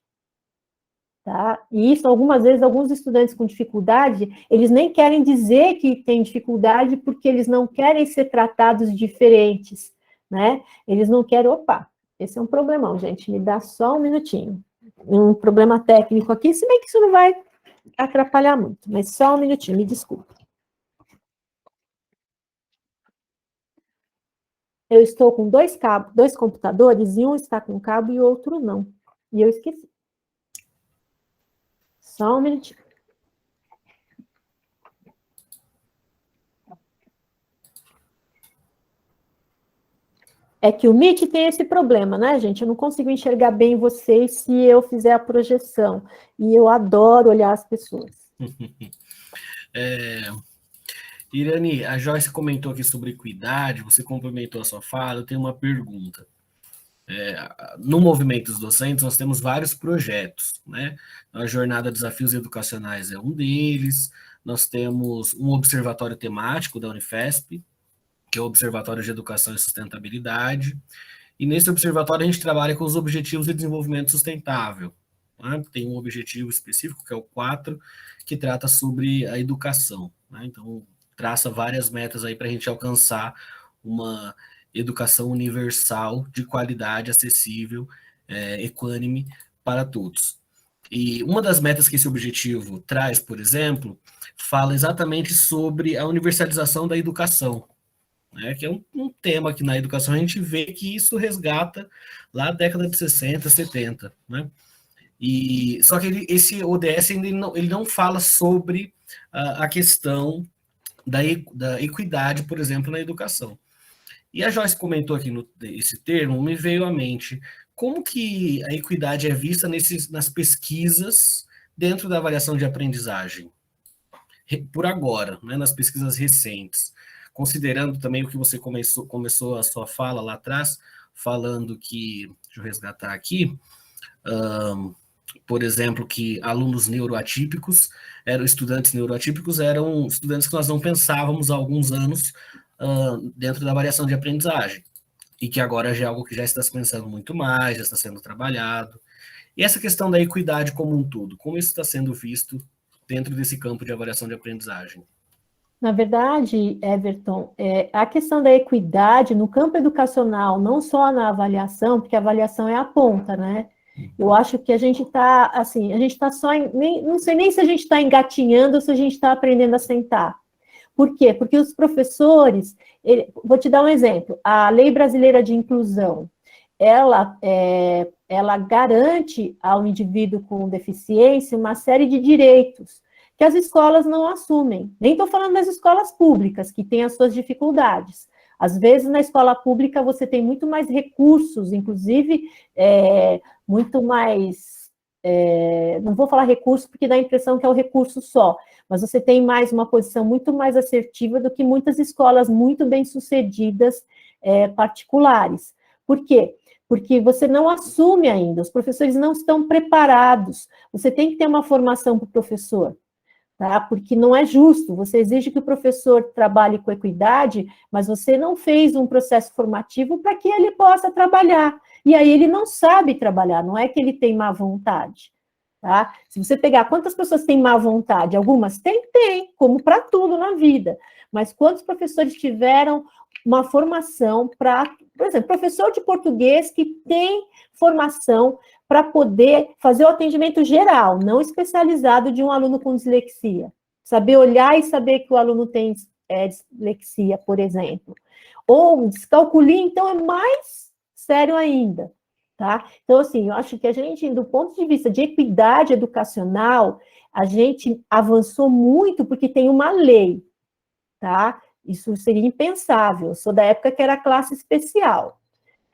Tá? E isso, algumas vezes, alguns estudantes com dificuldade, eles nem querem dizer que tem dificuldade porque eles não querem ser tratados diferentes, né? Eles não querem, esse é um problemão, gente, me dá só um minutinho. Um problema técnico aqui, se bem que isso não vai atrapalhar muito, mas só um minutinho, me desculpa. Eu estou com dois computadores, e um está com cabo e o outro não. E eu esqueci. Só um minutinho. É que o Meet tem esse problema, né, gente? Eu não consigo enxergar bem vocês se eu fizer a projeção. E eu adoro olhar as pessoas. Irani, a Joyce comentou aqui sobre equidade, você complementou a sua fala, eu tenho uma pergunta. No Movimento dos Docentes, nós temos vários projetos, né? A Jornada Desafios Educacionais é um deles, nós temos um observatório temático da Unifesp, que é o Observatório de Educação e Sustentabilidade, e nesse observatório a gente trabalha com os Objetivos de Desenvolvimento Sustentável, né? Tem um objetivo específico, que é o 4, que trata sobre a educação, né? Então, traça várias metas aí para a gente alcançar uma educação universal, de qualidade, acessível, equânime para todos. E uma das metas que esse objetivo traz, por exemplo, fala exatamente sobre a universalização da educação, né, que é um tema que na educação a gente vê que isso resgata lá a década de 60, 70, né? E, só que esse ODS ainda ele não fala sobre a questão da equidade, por exemplo, na educação. E a Joyce comentou aqui esse termo, me veio à mente como que a equidade é vista nas pesquisas dentro da avaliação de aprendizagem, por agora, né, nas pesquisas recentes, considerando também o que você começou a sua fala lá atrás, falando que, deixa eu resgatar aqui, por exemplo, que alunos neuroatípicos, eram estudantes que nós não pensávamos há alguns anos dentro da avaliação de aprendizagem, e que agora já é algo que já está se pensando muito mais, já está sendo trabalhado. E essa questão da equidade como um todo, como isso está sendo visto dentro desse campo de avaliação de aprendizagem? Na verdade, Everton, a questão da equidade no campo educacional, não só na avaliação, porque a avaliação é a ponta, né? Eu acho que a gente está, assim, a gente está só, não sei nem se a gente está engatinhando ou se a gente está aprendendo a sentar. Por quê? Porque os professores, vou te dar um exemplo, a Lei Brasileira de Inclusão, ela garante ao indivíduo com deficiência uma série de direitos que as escolas não assumem. Nem estou falando das escolas públicas, que têm as suas dificuldades. Às vezes, na escola pública, você tem muito mais recursos, inclusive, muito mais... não vou falar recurso, porque dá a impressão que é o recurso só, mas você tem mais uma posição muito mais assertiva do que muitas escolas muito bem-sucedidas particulares. Por quê? Porque você não assume ainda, os professores não estão preparados. Você tem que ter uma formação para o professor, tá? Porque não é justo, você exige que o professor trabalhe com equidade, mas você não fez um processo formativo para que ele possa trabalhar. E aí ele não sabe trabalhar, não é que ele tem má vontade, tá? Se você pegar quantas pessoas têm má vontade, algumas tem, como para tudo na vida, mas quantos professores tiveram uma formação para, por exemplo, professor de português que tem formação para poder fazer o atendimento geral, não especializado de um aluno com dislexia. Saber olhar e saber que o aluno tem dislexia, por exemplo. Ou descalculia, então é mais sério ainda, tá? Então, assim, eu acho que a gente, do ponto de vista de equidade educacional, a gente avançou muito porque tem uma lei, tá? Isso seria impensável. Eu sou da época que era classe especial.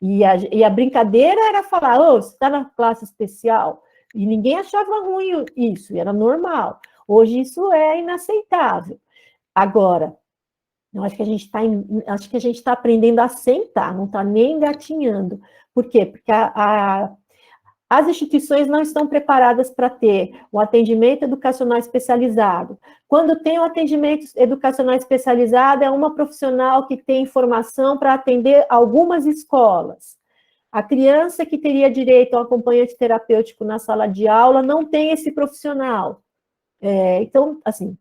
E a brincadeira era falar, você está na classe especial? E ninguém achava ruim isso, era normal. Hoje isso é inaceitável. Agora, eu acho que a gente está aprendendo a sentar, não está nem engatinhando. Por quê? Porque as instituições não estão preparadas para ter o atendimento educacional especializado. Quando tem o atendimento educacional especializado, é uma profissional que tem formação para atender algumas escolas. A criança que teria direito ao acompanhante terapêutico na sala de aula não tem esse profissional. Então, assim,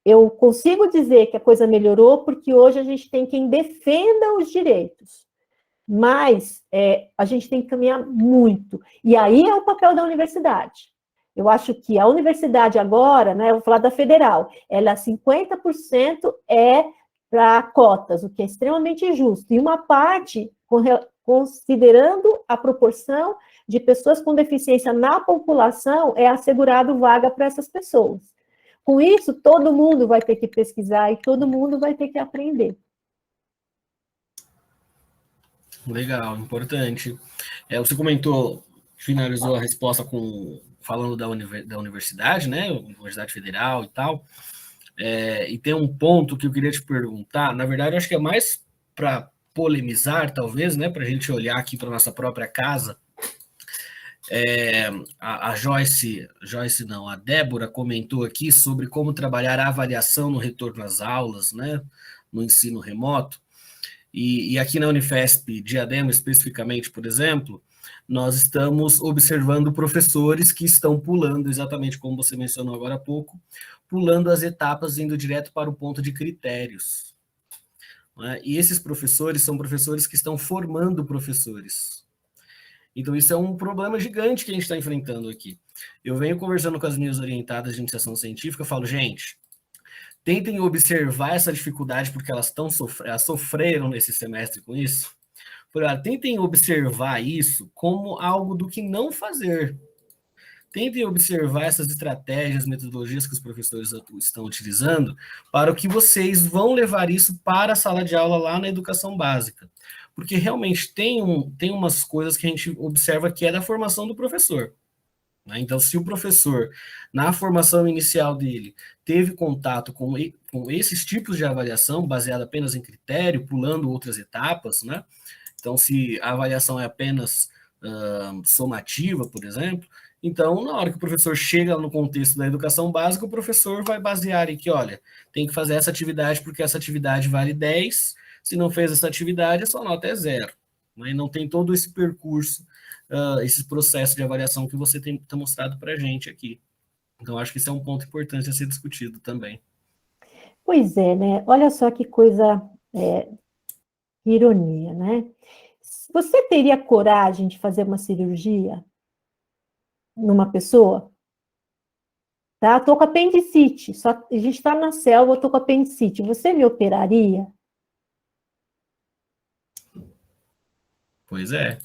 eu consigo dizer que a coisa melhorou porque hoje a gente tem quem defenda os direitos. Mas a gente tem que caminhar muito. E aí é o papel da universidade. Eu acho que a universidade agora, né, eu vou falar da federal, ela 50% é para cotas, o que é extremamente justo. E uma parte, considerando a proporção de pessoas com deficiência na população, é assegurado vaga para essas pessoas. Com isso, todo mundo vai ter que pesquisar e todo mundo vai ter que aprender. Legal, importante. Você comentou, finalizou a resposta falando da universidade, né? Universidade Federal e tal. E tem um ponto que eu queria te perguntar. Na verdade, eu acho que é mais para polemizar, talvez, né? Para a gente olhar aqui para nossa própria casa. A Joyce não, a Débora comentou aqui sobre como trabalhar a avaliação no retorno às aulas, né? No ensino remoto. E aqui na Unifesp Diadema, especificamente, por exemplo, nós estamos observando professores que estão pulando, exatamente como você mencionou agora há pouco, pulando as etapas, indo direto para o ponto de critérios. Né? E esses professores são professores que estão formando professores. Então, isso é um problema gigante que a gente está enfrentando aqui. Eu venho conversando com as minhas orientadas de iniciação científica, eu falo, gente, tentem observar essa dificuldade, porque elas sofreram nesse semestre com isso. Tentem observar isso como algo do que não fazer. Tentem observar essas estratégias, metodologias que os professores estão utilizando para o que vocês vão levar isso para a sala de aula lá na educação básica. Porque realmente tem umas coisas que a gente observa que é da formação do professor. Né? Então, se o professor, na formação inicial dele, teve contato com esses tipos de avaliação, baseada apenas em critério, pulando outras etapas, né? Então, se a avaliação é apenas somativa, por exemplo, então, na hora que o professor chega no contexto da educação básica, o professor vai basear em que, olha, tem que fazer essa atividade porque essa atividade vale 10, se não fez essa atividade, a sua nota é 0. Né? E não tem todo esse percurso, esse processo de avaliação que você tem mostrado para a gente aqui. Então, acho que isso é um ponto importante a ser discutido também. Pois é, né? Olha só que coisa, que ironia, né? Você teria coragem de fazer uma cirurgia numa pessoa? Tá? Tô com apendicite, a gente está na selva, eu tô com apendicite. Você me operaria? Pois é.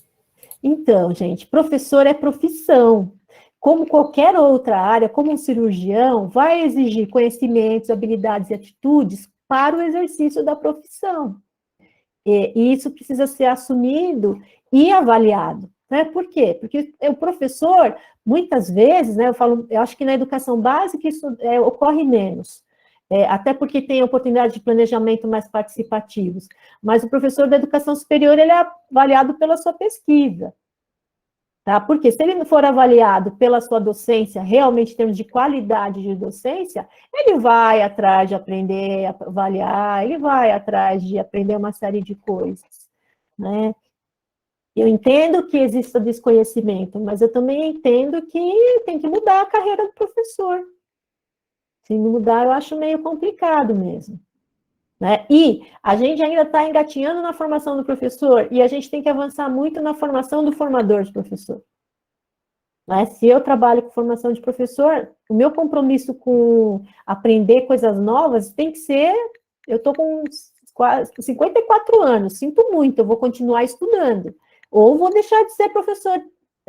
Então, gente, professor é profissão. Como qualquer outra área, como um cirurgião, vai exigir conhecimentos, habilidades e atitudes para o exercício da profissão. E isso precisa ser assumido e avaliado. Né? Por quê? Porque o professor, muitas vezes, né, eu acho que na educação básica isso ocorre menos, até porque tem a oportunidade de planejamento mais participativos, mas o professor da educação superior, ele é avaliado pela sua pesquisa. Tá? Porque se ele não for avaliado pela sua docência, realmente em termos de qualidade de docência, ele vai atrás de aprender a avaliar, ele vai atrás de aprender uma série de coisas, né? Eu entendo que exista desconhecimento, mas eu também entendo que tem que mudar a carreira do professor. Se não mudar, eu acho meio complicado mesmo. Né? E a gente ainda está engatinhando na formação do professor, e a gente tem que avançar muito na formação do formador de professor. Né? Se eu trabalho com formação de professor, o meu compromisso com aprender coisas novas tem que ser... Eu estou com 54 anos, sinto muito, eu vou continuar estudando. Ou vou deixar de ser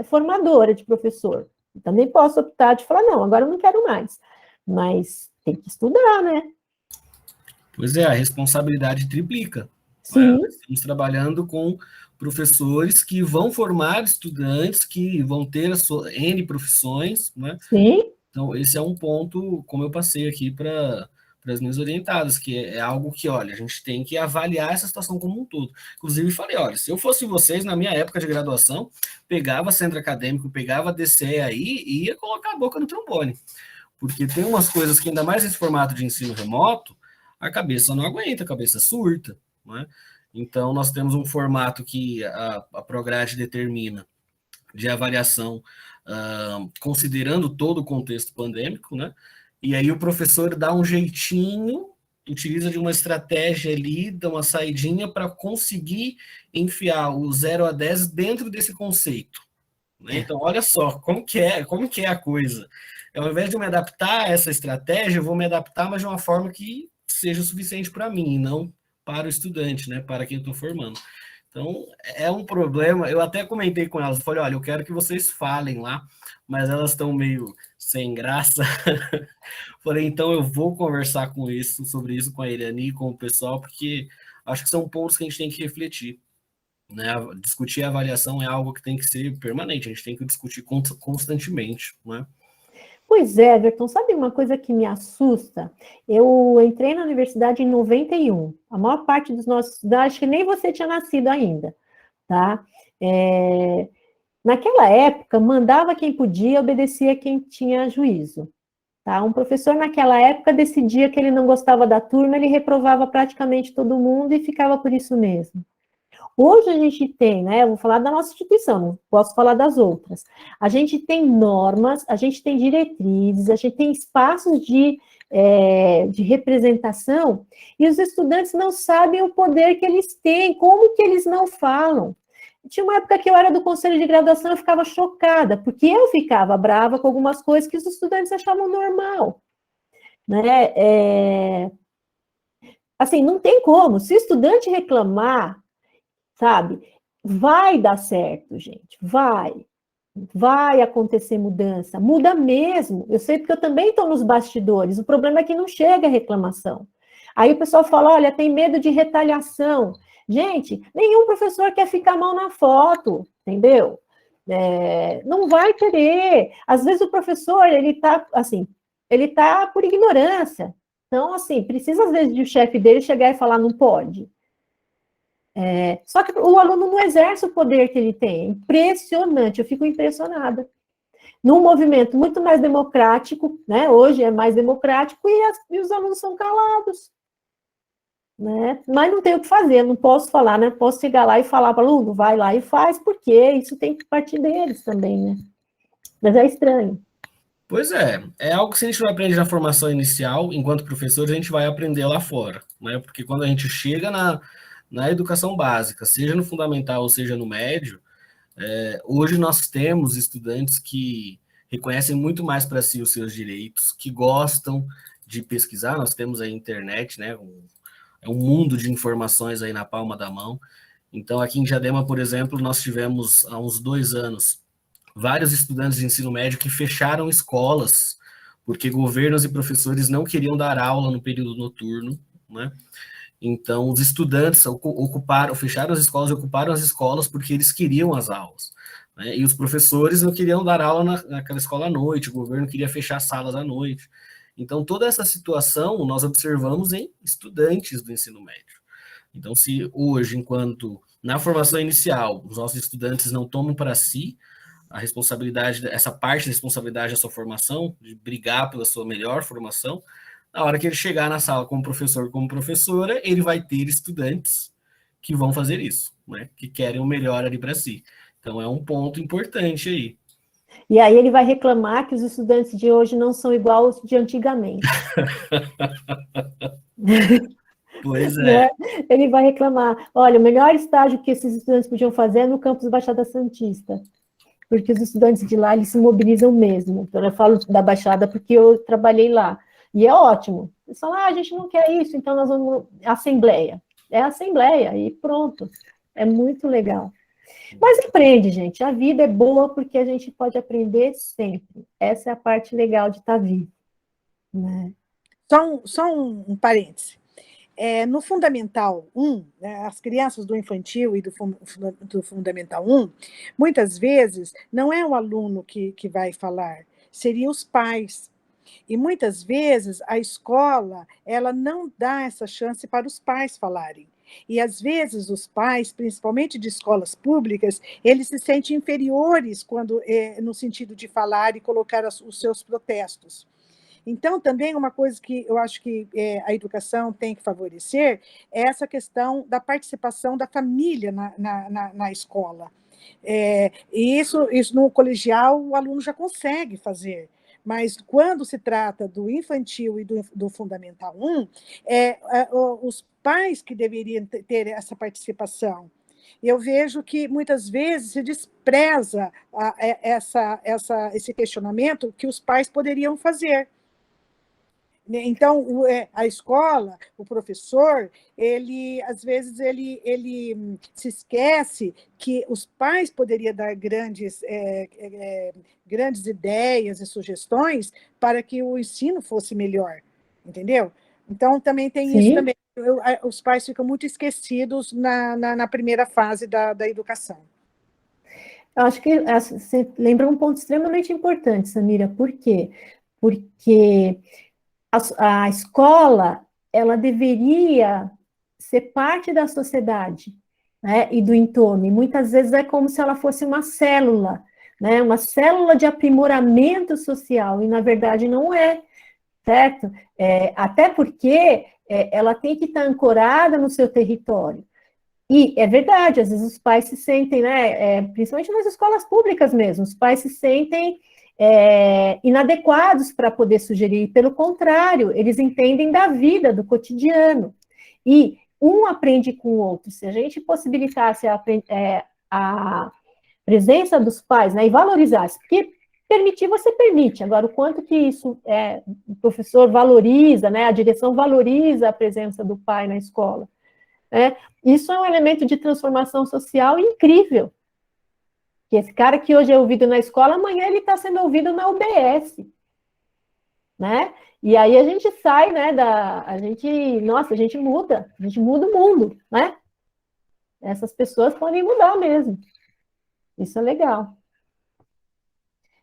formadora de professor. Eu também posso optar de falar, não, agora eu não quero mais. Mas tem que estudar, né? Pois é, a responsabilidade triplica. Sim. Nós estamos trabalhando com professores que vão formar estudantes que vão ter as suas N profissões, né? Sim. Então, esse é um ponto, como eu passei aqui para as minhas orientadas, que é algo que, olha, a gente tem que avaliar essa situação como um todo. Inclusive, falei, olha, se eu fosse vocês, na minha época de graduação, pegava centro acadêmico, pegava DCE aí e ia colocar a boca no trombone. Porque tem umas coisas que, ainda mais nesse formato de ensino remoto, a cabeça não aguenta, a cabeça surta, né? Então, nós temos um formato que a Prograde determina de avaliação, considerando todo o contexto pandêmico, né? E aí o professor dá um jeitinho, utiliza de uma estratégia ali, dá uma saidinha para conseguir enfiar o 0 a 10 dentro desse conceito. Né? Então, olha só como que é a coisa. Ao invés de eu me adaptar a essa estratégia, eu vou me adaptar, mas de uma forma que seja o suficiente para mim, e não para o estudante, né? Para quem eu estou formando. Então, é um problema. Eu até comentei com elas, falei, olha, eu quero que vocês falem lá, mas elas estão meio sem graça. Falei, então eu vou conversar sobre isso com a Irani, com o pessoal, porque acho que são pontos que a gente tem que refletir. né? Discutir a avaliação é algo que tem que ser permanente, a gente tem que discutir constantemente, né? Pois é, Everton, sabe uma coisa que me assusta? Eu entrei na universidade em 91. A maior parte dos nossos estudantes, acho que nem você tinha nascido ainda, tá? Naquela época, mandava quem podia, obedecia quem tinha juízo. Tá? Um professor, naquela época, decidia que ele não gostava da turma, ele reprovava praticamente todo mundo e ficava por isso mesmo. Hoje a gente tem, né, eu vou falar da nossa instituição, não posso falar das outras. A gente tem normas, a gente tem diretrizes, a gente tem espaços de representação, e os estudantes não sabem o poder que eles têm, como que eles não falam. Tinha uma época que eu era do conselho de graduação, eu ficava chocada, porque eu ficava brava com algumas coisas que os estudantes achavam normal. Né? Assim, não tem como. Se o estudante reclamar, sabe, vai dar certo, gente, vai acontecer mudança, muda mesmo. Eu sei porque eu também estou nos bastidores, o problema é que não chega a reclamação. Aí o pessoal fala, olha, tem medo de retaliação. Gente, nenhum professor quer ficar mal na foto, entendeu? Não vai querer. Às vezes o professor, ele está por ignorância. Então, assim, precisa às vezes de o chefe dele chegar e falar, não pode. Só que o aluno não exerce o poder que ele tem. É impressionante, eu fico impressionada. Num movimento muito mais democrático, né? Hoje é mais democrático e os alunos são calados. Né? Mas não tem o que fazer, não posso falar, né? Posso chegar lá e falar para o aluno, vai lá e faz, porque isso tem que partir deles também, né? Mas é estranho. Pois é algo que se a gente não aprende na formação inicial, enquanto professores, a gente vai aprender lá fora, né? Porque quando a gente chega na educação básica, seja no fundamental ou seja no médio, hoje nós temos estudantes que reconhecem muito mais para si os seus direitos, que gostam de pesquisar, nós temos a internet, né? É um mundo de informações aí na palma da mão. Então, aqui em Diadema, por exemplo, nós tivemos há uns 2 anos vários estudantes de ensino médio que fecharam escolas porque governos e professores não queriam dar aula no período noturno, né? Então, os estudantes fecharam as escolas e ocuparam as escolas porque eles queriam as aulas. Né? E os professores não queriam dar aula naquela escola à noite, o governo queria fechar salas à noite. Então, toda essa situação nós observamos em estudantes do ensino médio. Então, se hoje, enquanto na formação inicial, os nossos estudantes não tomam para si a responsabilidade, essa parte da responsabilidade da sua formação, de brigar pela sua melhor formação, na hora que ele chegar na sala como professor, como professora, ele vai ter estudantes que vão fazer isso, né? Que querem o melhor ali para si. Então, é um ponto importante aí. E aí ele vai reclamar que os estudantes de hoje não são igual aos de antigamente. Pois é. Né? Ele vai reclamar, olha, o melhor estágio que esses estudantes podiam fazer é no campus Baixada Santista, porque os estudantes de lá, eles se mobilizam mesmo. Então, eu falo da Baixada porque eu trabalhei lá. E é ótimo. Eles falam, a gente não quer isso, então nós vamos... Assembleia. É assembleia, e pronto. É muito legal. Mas aprende, gente. A vida é boa porque a gente pode aprender sempre. Essa é a parte legal de estar vivo. Né? Só um parêntese. No Fundamental 1, né, as crianças do infantil e do Fundamental 1, muitas vezes não é o aluno que vai falar, seriam os pais. E muitas vezes a escola ela não dá essa chance para os pais falarem. E às vezes os pais, principalmente de escolas públicas, eles se sentem inferiores quando no sentido de falar e colocar os seus protestos. Então, também uma coisa que eu acho que a educação tem que favorecer é essa questão da participação da família na escola. E isso no colegial o aluno já consegue fazer, mas quando se trata do infantil e do Fundamental 1, os pais que deveriam ter essa participação. Eu vejo que muitas vezes se despreza esse questionamento que os pais poderiam fazer. Então, a escola, o professor, às vezes, ele se esquece que os pais poderiam dar grandes ideias e sugestões para que o ensino fosse melhor, entendeu? Então, também tem isso Sim. também. Os pais ficam muito esquecidos na primeira fase da educação. Eu acho que você lembra um ponto extremamente importante, Samira. Por quê? Porque a escola, ela deveria ser parte da sociedade, né, e do entorno. E muitas vezes é como se ela fosse uma célula, né, uma célula de aprimoramento social, e na verdade não é, certo? Até porque ela tem que estar ancorada no seu território. E é verdade, às vezes os pais se sentem, né, principalmente nas escolas públicas mesmo, os pais se sentem inadequados para poder sugerir, pelo contrário, eles entendem da vida, do cotidiano, e um aprende com o outro. Se a gente possibilitasse a presença dos pais, né, e valorizasse, porque permitir você permite, agora o quanto que isso o professor valoriza, né, a direção valoriza a presença do pai na escola, né? Isso é um elemento de transformação social incrível. Que esse cara que hoje é ouvido na escola, amanhã ele está sendo ouvido na UBS, né? E aí a gente sai, né, a gente muda o mundo, né? Essas pessoas podem mudar mesmo. Isso é legal.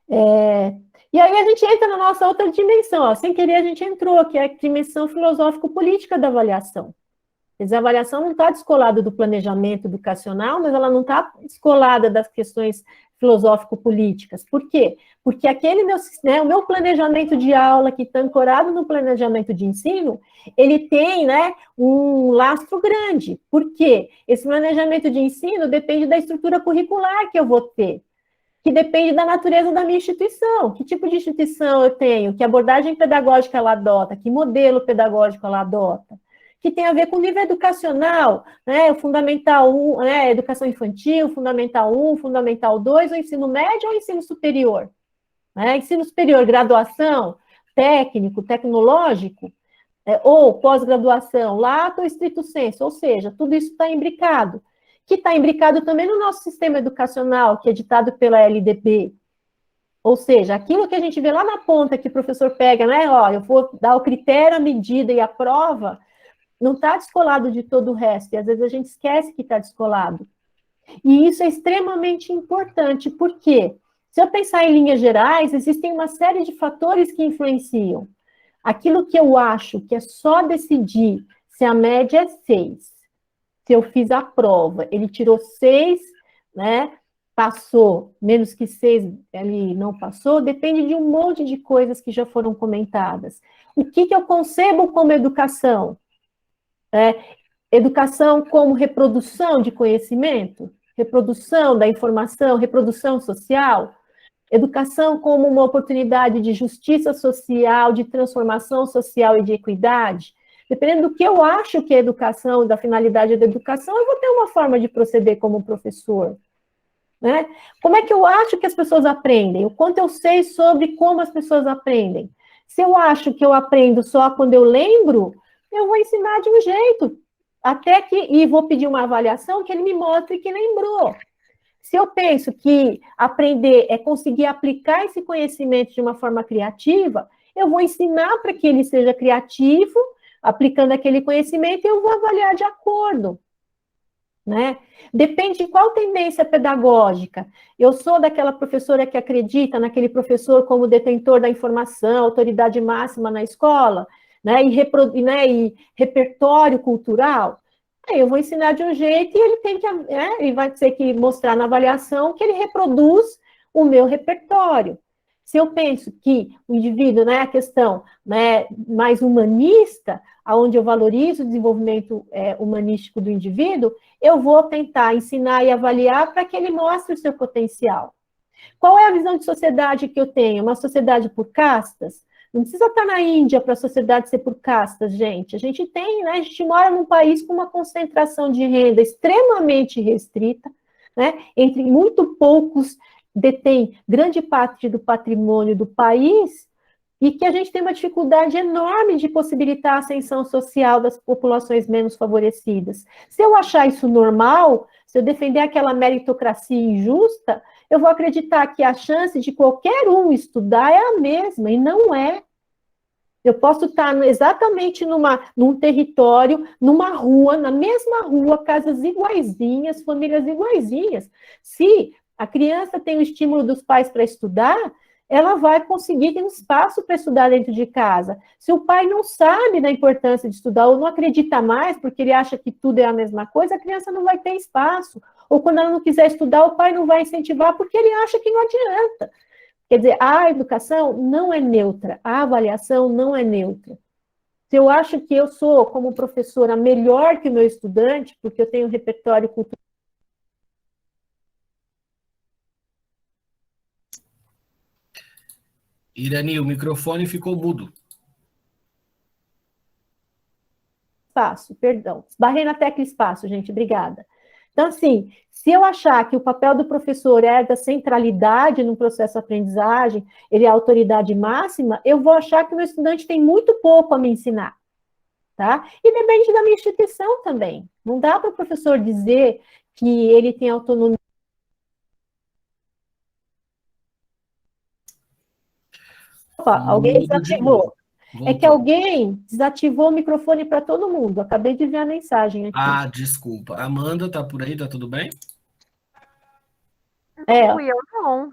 E aí a gente entra na nossa outra dimensão, ó. Sem querer a gente entrou, que é a dimensão filosófico-política da avaliação. Quer dizer, a avaliação não está descolada do planejamento educacional, mas ela não está descolada das questões filosófico-políticas. Por quê? Porque o meu planejamento de aula, que está ancorado no planejamento de ensino, ele tem, né, um lastro grande. Por quê? Esse planejamento de ensino depende da estrutura curricular que eu vou ter, que depende da natureza da minha instituição. Que tipo de instituição eu tenho? Que abordagem pedagógica ela adota? Que modelo pedagógico ela adota? Que tem a ver com o nível educacional, né, o Fundamental 1, né, educação infantil, Fundamental 1, Fundamental 2, o ensino médio ou o ensino superior? Né, ensino superior, graduação, técnico, tecnológico, ou pós-graduação, lato ou estrito sensu, ou seja, tudo isso está imbricado. Que está imbricado também no nosso sistema educacional, que é ditado pela LDB. Ou seja, aquilo que a gente vê lá na ponta, que o professor pega, né, ó, eu vou dar o critério, a medida e a prova, não está descolado de todo o resto, e às vezes a gente esquece que está descolado. E isso é extremamente importante, porque se eu pensar em linhas gerais, existem uma série de fatores que influenciam. Aquilo que eu acho que é só decidir se a média é 6, se eu fiz a prova, ele tirou 6, né, passou, menos que 6, ele não passou, depende de um monte de coisas que já foram comentadas. O que eu concebo como educação? Educação como reprodução de conhecimento, reprodução da informação, reprodução social, educação como uma oportunidade de justiça social, de transformação social e de equidade. Dependendo do que eu acho que é educação, da finalidade da educação, eu vou ter uma forma de proceder como professor. Né? Como é que eu acho que as pessoas aprendem? O quanto eu sei sobre como as pessoas aprendem? Se eu acho que eu aprendo só quando eu lembro, eu vou ensinar de um jeito, e vou pedir uma avaliação que ele me mostre que lembrou. Se eu penso que aprender é conseguir aplicar esse conhecimento de uma forma criativa, eu vou ensinar para que ele seja criativo, aplicando aquele conhecimento, e eu vou avaliar de acordo. Né? Depende de qual tendência pedagógica. Eu sou daquela professora que acredita naquele professor como detentor da informação, autoridade máxima na escola, né, e repertório cultural. Aí eu vou ensinar de um jeito e ele tem que, ele vai ter que mostrar na avaliação que ele reproduz o meu repertório. Se eu penso que o indivíduo, né, a questão, né, mais humanista, onde eu valorizo o desenvolvimento humanístico do indivíduo, eu vou tentar ensinar e avaliar para que ele mostre o seu potencial. Qual é a visão de sociedade que eu tenho? Uma sociedade por castas? Não precisa estar na Índia para a sociedade ser por castas, gente. A gente tem, né? A gente mora num país com uma concentração de renda extremamente restrita, né? Entre muito poucos detém grande parte do patrimônio do país, e que a gente tem uma dificuldade enorme de possibilitar a ascensão social das populações menos favorecidas. Se eu achar isso normal, se eu defender aquela meritocracia injusta, eu vou acreditar que a chance de qualquer um estudar é a mesma, e não é. Eu posso estar exatamente num território, numa rua, na mesma rua, casas iguaizinhas, famílias iguaizinhas. Se a criança tem o estímulo dos pais para estudar, ela vai conseguir ter um espaço para estudar dentro de casa. Se o pai não sabe da importância de estudar ou não acredita mais, porque ele acha que tudo é a mesma coisa, a criança não vai ter espaço. Ou quando ela não quiser estudar, o pai não vai incentivar, porque ele acha que não adianta. Quer dizer, a educação não é neutra, a avaliação não é neutra. Se eu acho que eu sou, como professora, melhor que o meu estudante, porque eu tenho um repertório cultural. Irani, o microfone ficou mudo. Espaço, perdão. Esbarrei na tecla espaço, gente, obrigada. Então, assim, se eu achar que o papel do professor é da centralidade no processo de aprendizagem, ele é a autoridade máxima, eu vou achar que o meu estudante tem muito pouco a me ensinar, tá? E depende da minha instituição também. Não dá para o professor dizer que ele tem autonomia. Opa, alguém desativou. É que alguém desativou o microfone para todo mundo. Acabei de ver a mensagem aqui. Ah, desculpa. Amanda, tá por aí? Tá tudo bem? Fui eu, não.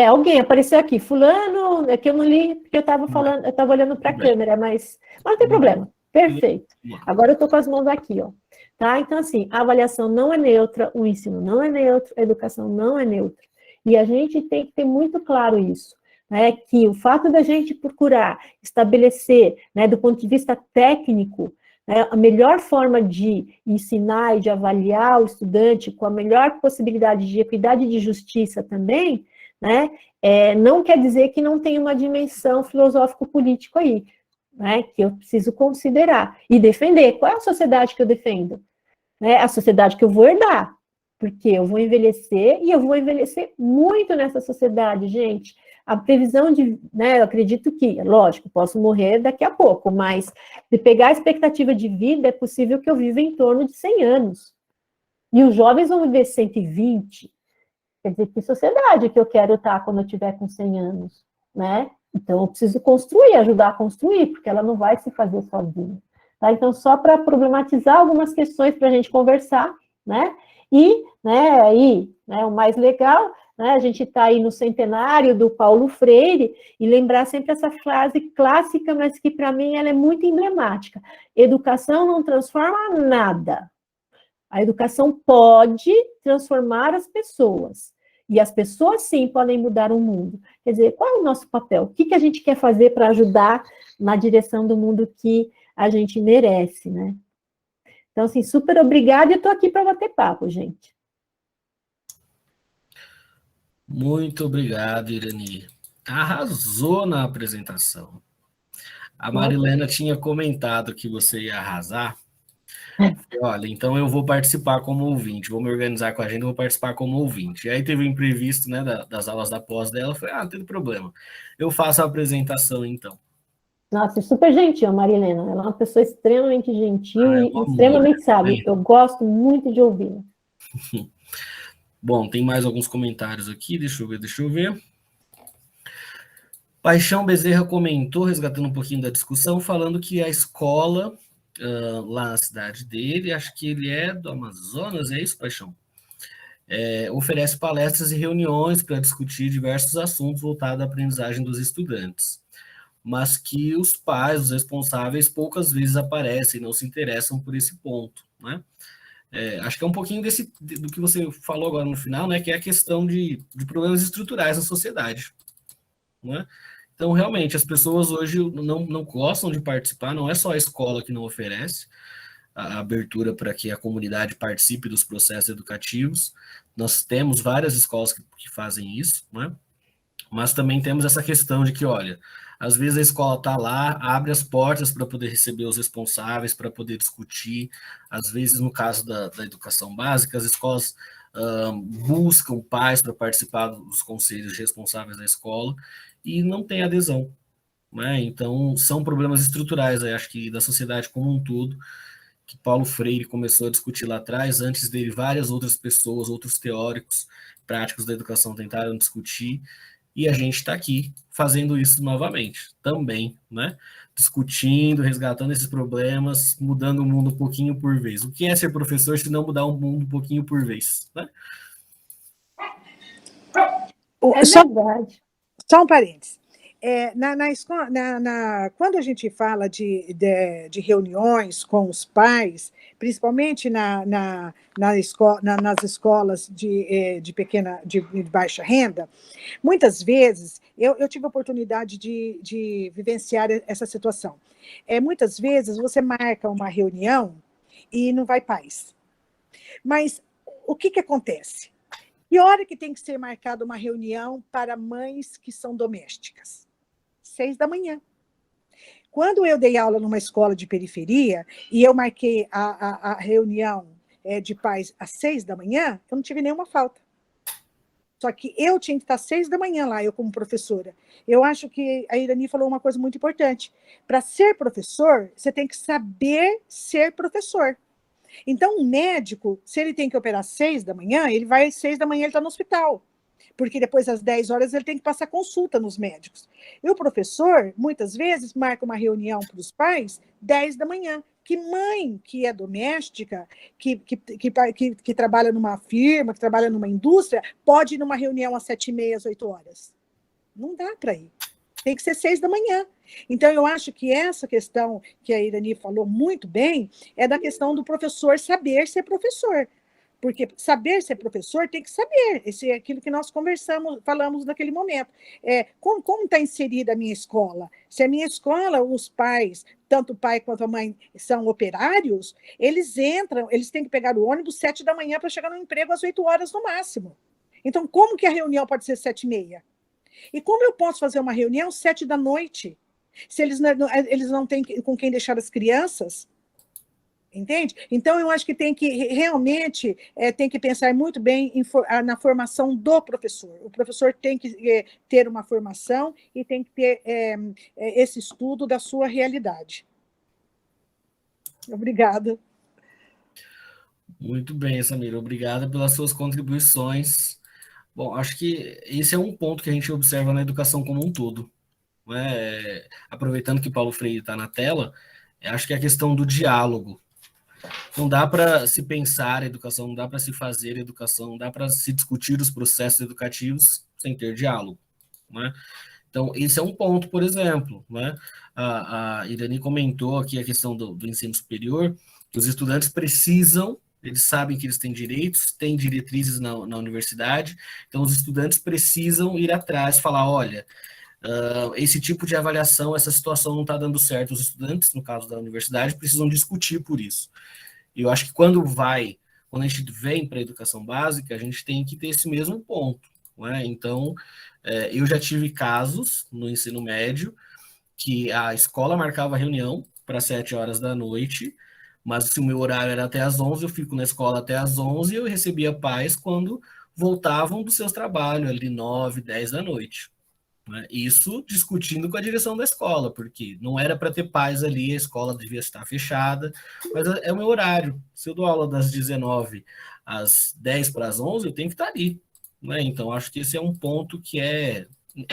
Alguém apareceu aqui. Fulano, é que eu não li, porque eu estava falando, eu estava olhando para a câmera, mas não tem problema. Perfeito. Agora eu estou com as mãos aqui, ó. Tá? Então, assim, a avaliação não é neutra, o ensino não é neutro, a educação não é neutra. E a gente tem que ter muito claro isso. Né, que o fato da gente procurar estabelecer, né, do ponto de vista técnico, né, a melhor forma de ensinar e de avaliar o estudante com a melhor possibilidade de equidade e de justiça também, né, não quer dizer que não tem uma dimensão filosófico-político aí, né, que eu preciso considerar e defender. Qual é a sociedade que eu defendo? A sociedade que eu vou herdar, porque eu vou envelhecer e eu vou envelhecer muito nessa sociedade, gente. A previsão de, né, eu acredito que, lógico, posso morrer daqui a pouco, mas se pegar a expectativa de vida, é possível que eu viva em torno de 100 anos. E os jovens vão viver 120. Quer dizer, que sociedade que eu quero estar quando eu tiver com 100 anos, né? Então, eu preciso construir, ajudar a construir, porque ela não vai se fazer sozinha. Tá? Então, só para problematizar algumas questões para a gente conversar, né? E, o mais legal, né, a gente está aí no centenário do Paulo Freire, e lembrar sempre essa frase clássica, mas que para mim ela é muito emblemática. Educação não transforma nada. A educação pode transformar as pessoas. E as pessoas, sim, podem mudar o mundo. Quer dizer, qual é o nosso papel? O que a gente quer fazer para ajudar na direção do mundo que a gente merece, né? Então, assim, super obrigada, e eu estou aqui para bater papo, gente. Muito obrigado, Irani. Arrasou na apresentação. A Marilena tinha comentado que você ia arrasar. Olha, então eu vou participar como ouvinte, vou me organizar com a agenda, vou participar como ouvinte. E aí teve o imprevisto, né, das aulas da pós dela, eu falei, não tem problema. Eu faço a apresentação, então. Nossa, super gentil, Marilena. Ela é uma pessoa extremamente gentil é e extremamente sábia. Eu gosto muito de ouvi-la. Bom, tem mais alguns comentários aqui, deixa eu ver. Paixão Bezerra comentou, resgatando um pouquinho da discussão, falando que a escola, lá na cidade dele, acho que ele é do Amazonas, é isso, Paixão? Oferece palestras e reuniões para discutir diversos assuntos voltados à aprendizagem dos estudantes, mas que os pais, os responsáveis, poucas vezes aparecem, não se interessam por esse ponto, né? Acho que é um pouquinho do que você falou agora no final, né, que é a questão de problemas estruturais na sociedade, né? Então, realmente, as pessoas hoje não gostam de participar, não é só a escola que não oferece a abertura para que a comunidade participe dos processos educativos. Nós temos várias escolas que fazem isso, né? Mas também temos essa questão de que, olha, às vezes a escola está lá, abre as portas para poder receber os responsáveis, para poder discutir. Às vezes, no caso da educação básica, as escolas buscam pais para participar dos conselhos responsáveis da escola e não tem adesão, né? Então, são problemas estruturais, aí, acho que da sociedade como um todo, que Paulo Freire começou a discutir lá atrás, antes dele várias outras pessoas, outros teóricos, práticos da educação tentaram discutir, e a gente está aqui fazendo isso novamente, também, né? discutindo, resgatando esses problemas, mudando o mundo um pouquinho por vez. O que é ser professor se não mudar o mundo um pouquinho por vez, né? É verdade. Só um parênteses. Quando a gente fala de reuniões com os pais, principalmente nas escolas de baixa renda, muitas vezes eu tive a oportunidade de vivenciar essa situação. Muitas vezes você marca uma reunião e não vai pais. Mas o que acontece? E hora que tem que ser marcada uma reunião para mães que são domésticas? 6 da manhã. Quando eu dei aula numa escola de periferia e eu marquei a reunião de pais às 6 da manhã, eu não tive nenhuma falta. Só que eu tinha que estar às 6 da manhã lá, eu como professora. Eu acho que a Irani falou uma coisa muito importante. Para ser professor, você tem que saber ser professor. Então, um médico, se ele tem que operar às 6 da manhã, ele vai às 6 da manhã, ele está no hospital. Porque depois, às 10 horas, ele tem que passar consulta nos médicos. E o professor, muitas vezes, marca uma reunião para os pais 10 da manhã. Que mãe que é doméstica, que trabalha numa firma, que trabalha numa indústria, pode ir numa reunião às 7h30, às 8 horas? Não dá para ir. Tem que ser 6 da manhã. Então, eu acho que essa questão que a Irani falou muito bem é da questão do professor saber ser professor. Porque saber ser professor tem que saber. Esse é aquilo que nós falamos naquele momento. Como está inserida a minha escola? Se a minha escola, os pais, tanto o pai quanto a mãe, são operários, eles entram, eles têm que pegar o ônibus 7 da manhã para chegar no emprego às 8 horas no máximo. Então, como que a reunião pode ser 7h30? E como eu posso fazer uma reunião 7 da noite? Se eles não têm com quem deixar as crianças? Entende? Então, eu acho que tem que realmente tem que pensar muito bem na formação do professor. O professor tem que ter uma formação e tem que ter esse estudo da sua realidade. Obrigada. Muito bem, Samira. Obrigada pelas suas contribuições. Bom, acho que esse é um ponto que a gente observa na educação como um todo, né? Aproveitando que Paulo Freire está na tela, acho que é a questão do diálogo. Não dá para se pensar educação, não dá para se fazer educação, não dá para se discutir os processos educativos sem ter diálogo, né? Então, esse é um ponto, por exemplo, né? A Irani comentou aqui a questão do ensino superior, que os estudantes precisam, eles sabem que eles têm direitos, têm diretrizes na universidade, então os estudantes precisam ir atrás, falar, olha, esse tipo de avaliação, essa situação não está dando certo. Os estudantes, no caso da universidade, precisam discutir por isso. E eu acho que quando a gente vem para a educação básica, a gente tem que ter esse mesmo ponto, né? Então, eu já tive casos no ensino médio que a escola marcava a reunião para 7 horas da noite, mas se o meu horário era até às 11, eu fico na escola até às 11 e eu recebia pais quando voltavam dos seus trabalhos, ali 9, 10 da noite. Né? Isso discutindo com a direção da escola, porque não era para ter pais ali, a escola devia estar fechada, mas é o meu horário. Se eu dou aula das 19 às 10 para as 11, eu tenho que estar ali. Né? Então, acho que esse é um ponto que é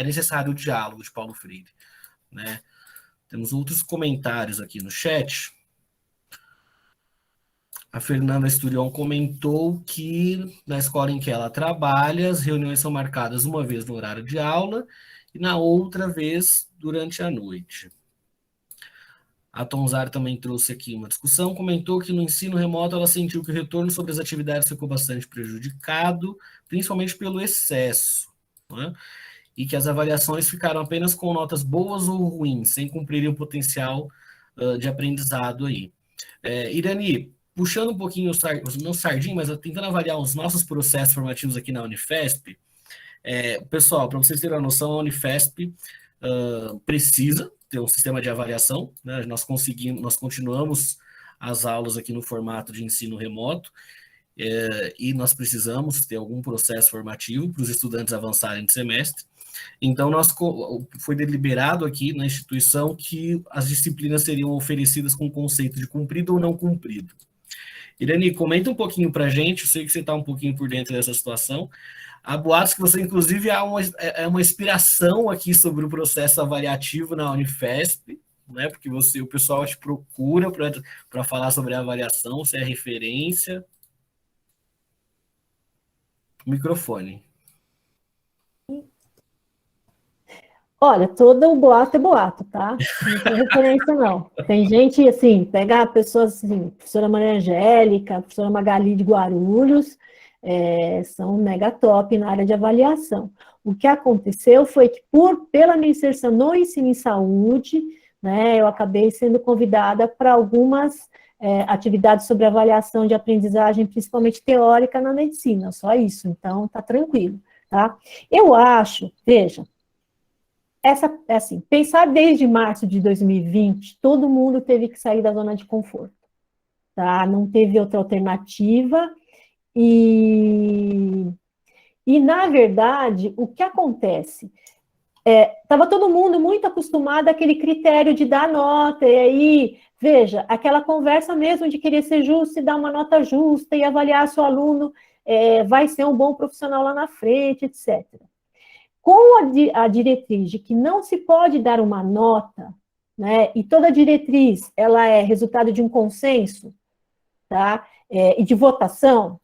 necessário o diálogo de Paulo Freire. Né? Temos outros comentários aqui no chat. A Fernanda Esturion comentou que na escola em que ela trabalha, as reuniões são marcadas uma vez no horário de aula e na outra vez durante a noite. A Tonzar também trouxe aqui uma discussão, comentou que no ensino remoto ela sentiu que o retorno sobre as atividades ficou bastante prejudicado, principalmente pelo excesso, né? E que as avaliações ficaram apenas com notas boas ou ruins, sem cumprirem o potencial de aprendizado aí. Irani, puxando um pouquinho não sardinho, mas tentando avaliar os nossos processos formativos aqui na Unifesp, pessoal, para vocês terem uma noção, a Unifesp precisa ter um sistema de avaliação, né? Nós continuamos as aulas aqui no formato de ensino remoto, e nós precisamos ter algum processo formativo para os estudantes avançarem de semestre. Então, foi deliberado aqui na instituição que as disciplinas seriam oferecidas com o conceito de cumprido ou não cumprido. Irani, comenta um pouquinho para a gente, eu sei que você está um pouquinho por dentro dessa situação. Há boatos que você, inclusive, é uma inspiração aqui sobre o processo avaliativo na Unifesp, né? Porque o pessoal te procura para falar sobre a avaliação, você é referência. Microfone. Olha, todo o boato é boato, tá? Não tem referência, não. Tem gente, assim, pega pessoas assim, professora Maria Angélica, professora Magali de Guarulhos, são mega top na área de avaliação. O que aconteceu foi que, pela minha inserção no ensino em saúde, né, eu acabei sendo convidada para algumas atividades sobre avaliação de aprendizagem, principalmente teórica na medicina, só isso, então tá tranquilo, tá? Eu acho, veja, assim, pensar desde março de 2020, todo mundo teve que sair da zona de conforto, tá? Não teve outra alternativa, e na verdade, o que acontece? Estava todo mundo muito acostumado àquele critério de dar nota, e aí, veja, aquela conversa mesmo de querer ser justo e dar uma nota justa, e avaliar se o aluno vai ser um bom profissional lá na frente, etc. Com a diretriz de que não se pode dar uma nota, né, e toda diretriz, ela é resultado de um consenso, tá, e de votação,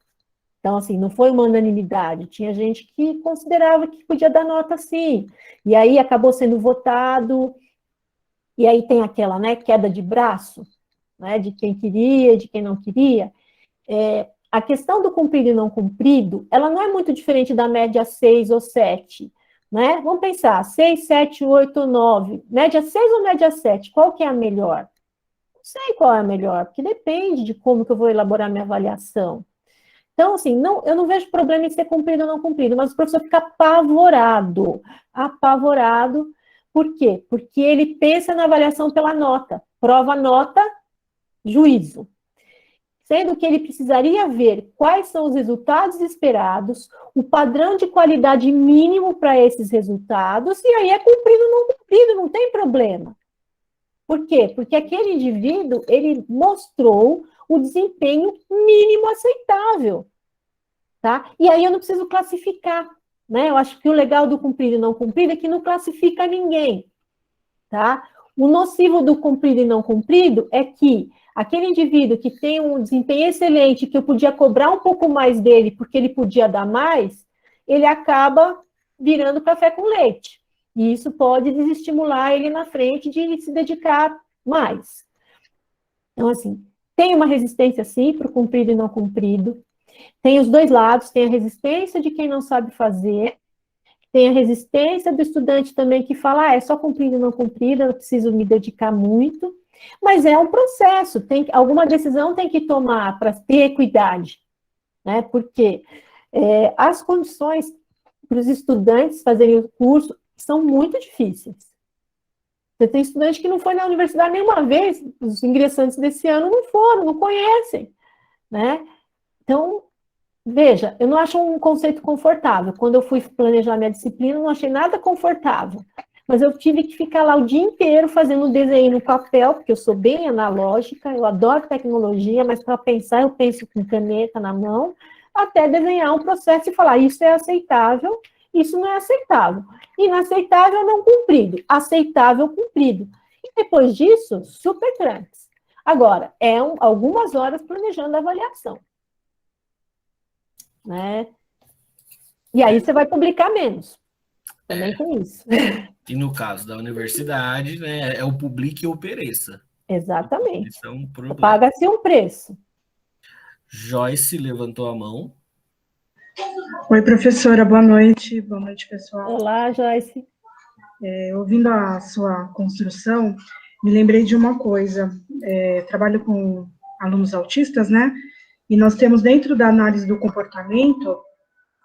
então, assim, não foi uma unanimidade, tinha gente que considerava que podia dar nota sim, e aí acabou sendo votado, e aí tem aquela, né, queda de braço, né, de quem queria, de quem não queria. A questão do cumprido e não cumprido, ela não é muito diferente da média 6 ou 7, né? Vamos pensar, 6, 7, 8, 9, média 6 ou média 7, qual que é a melhor? Não sei qual é a melhor, porque depende de como que eu vou elaborar minha avaliação. Então, assim, eu não vejo problema em ser cumprido ou não cumprido, mas o professor fica apavorado. Apavorado, por quê? Porque ele pensa na avaliação pela nota. Prova, nota, juízo. Sendo que ele precisaria ver quais são os resultados esperados, o padrão de qualidade mínimo para esses resultados, e aí é cumprido ou não cumprido, não tem problema. Por quê? Porque aquele indivíduo, ele mostrou o desempenho mínimo aceitável, tá? E aí eu não preciso classificar, né? Eu acho que o legal do cumprido e não cumprido é que não classifica ninguém, tá? O nocivo do cumprido e não cumprido é que aquele indivíduo que tem um desempenho excelente, que eu podia cobrar um pouco mais dele, porque ele podia dar mais, ele acaba virando café com leite. E isso pode desestimular ele na frente de se dedicar mais. Então, assim, tem uma resistência, sim, para o cumprido e não cumprido. Tem os dois lados, tem a resistência de quem não sabe fazer, tem a resistência do estudante também que fala, é só cumprido e não cumprido, eu preciso me dedicar muito. Mas é um processo, alguma decisão tem que tomar para ter equidade, né? Porque as condições para os estudantes fazerem o curso são muito difíceis. Você tem estudante que não foi na universidade nenhuma vez, os ingressantes desse ano não foram, não conhecem, né? Então, veja, eu não acho um conceito confortável. Quando eu fui planejar minha disciplina, eu não achei nada confortável. Mas eu tive que ficar lá o dia inteiro fazendo desenho no papel, porque eu sou bem analógica, eu adoro tecnologia, mas para pensar eu penso com caneta na mão, até desenhar um processo e falar, isso é aceitável, isso não é aceitável. Inaceitável, não cumprido. Aceitável, cumprido. E depois disso, super trunks. Agora, algumas horas planejando a avaliação, né? E aí você vai publicar menos. Também tem isso. E no caso da universidade, né, é o publique ou pereça. Exatamente. Isso é um problema. Paga-se um preço. Joyce levantou a mão. Oi, professora, boa noite. Boa noite, pessoal. Olá, Joyce. Ouvindo a sua construção, me lembrei de uma coisa. Trabalho com alunos autistas, né? E nós temos dentro da análise do comportamento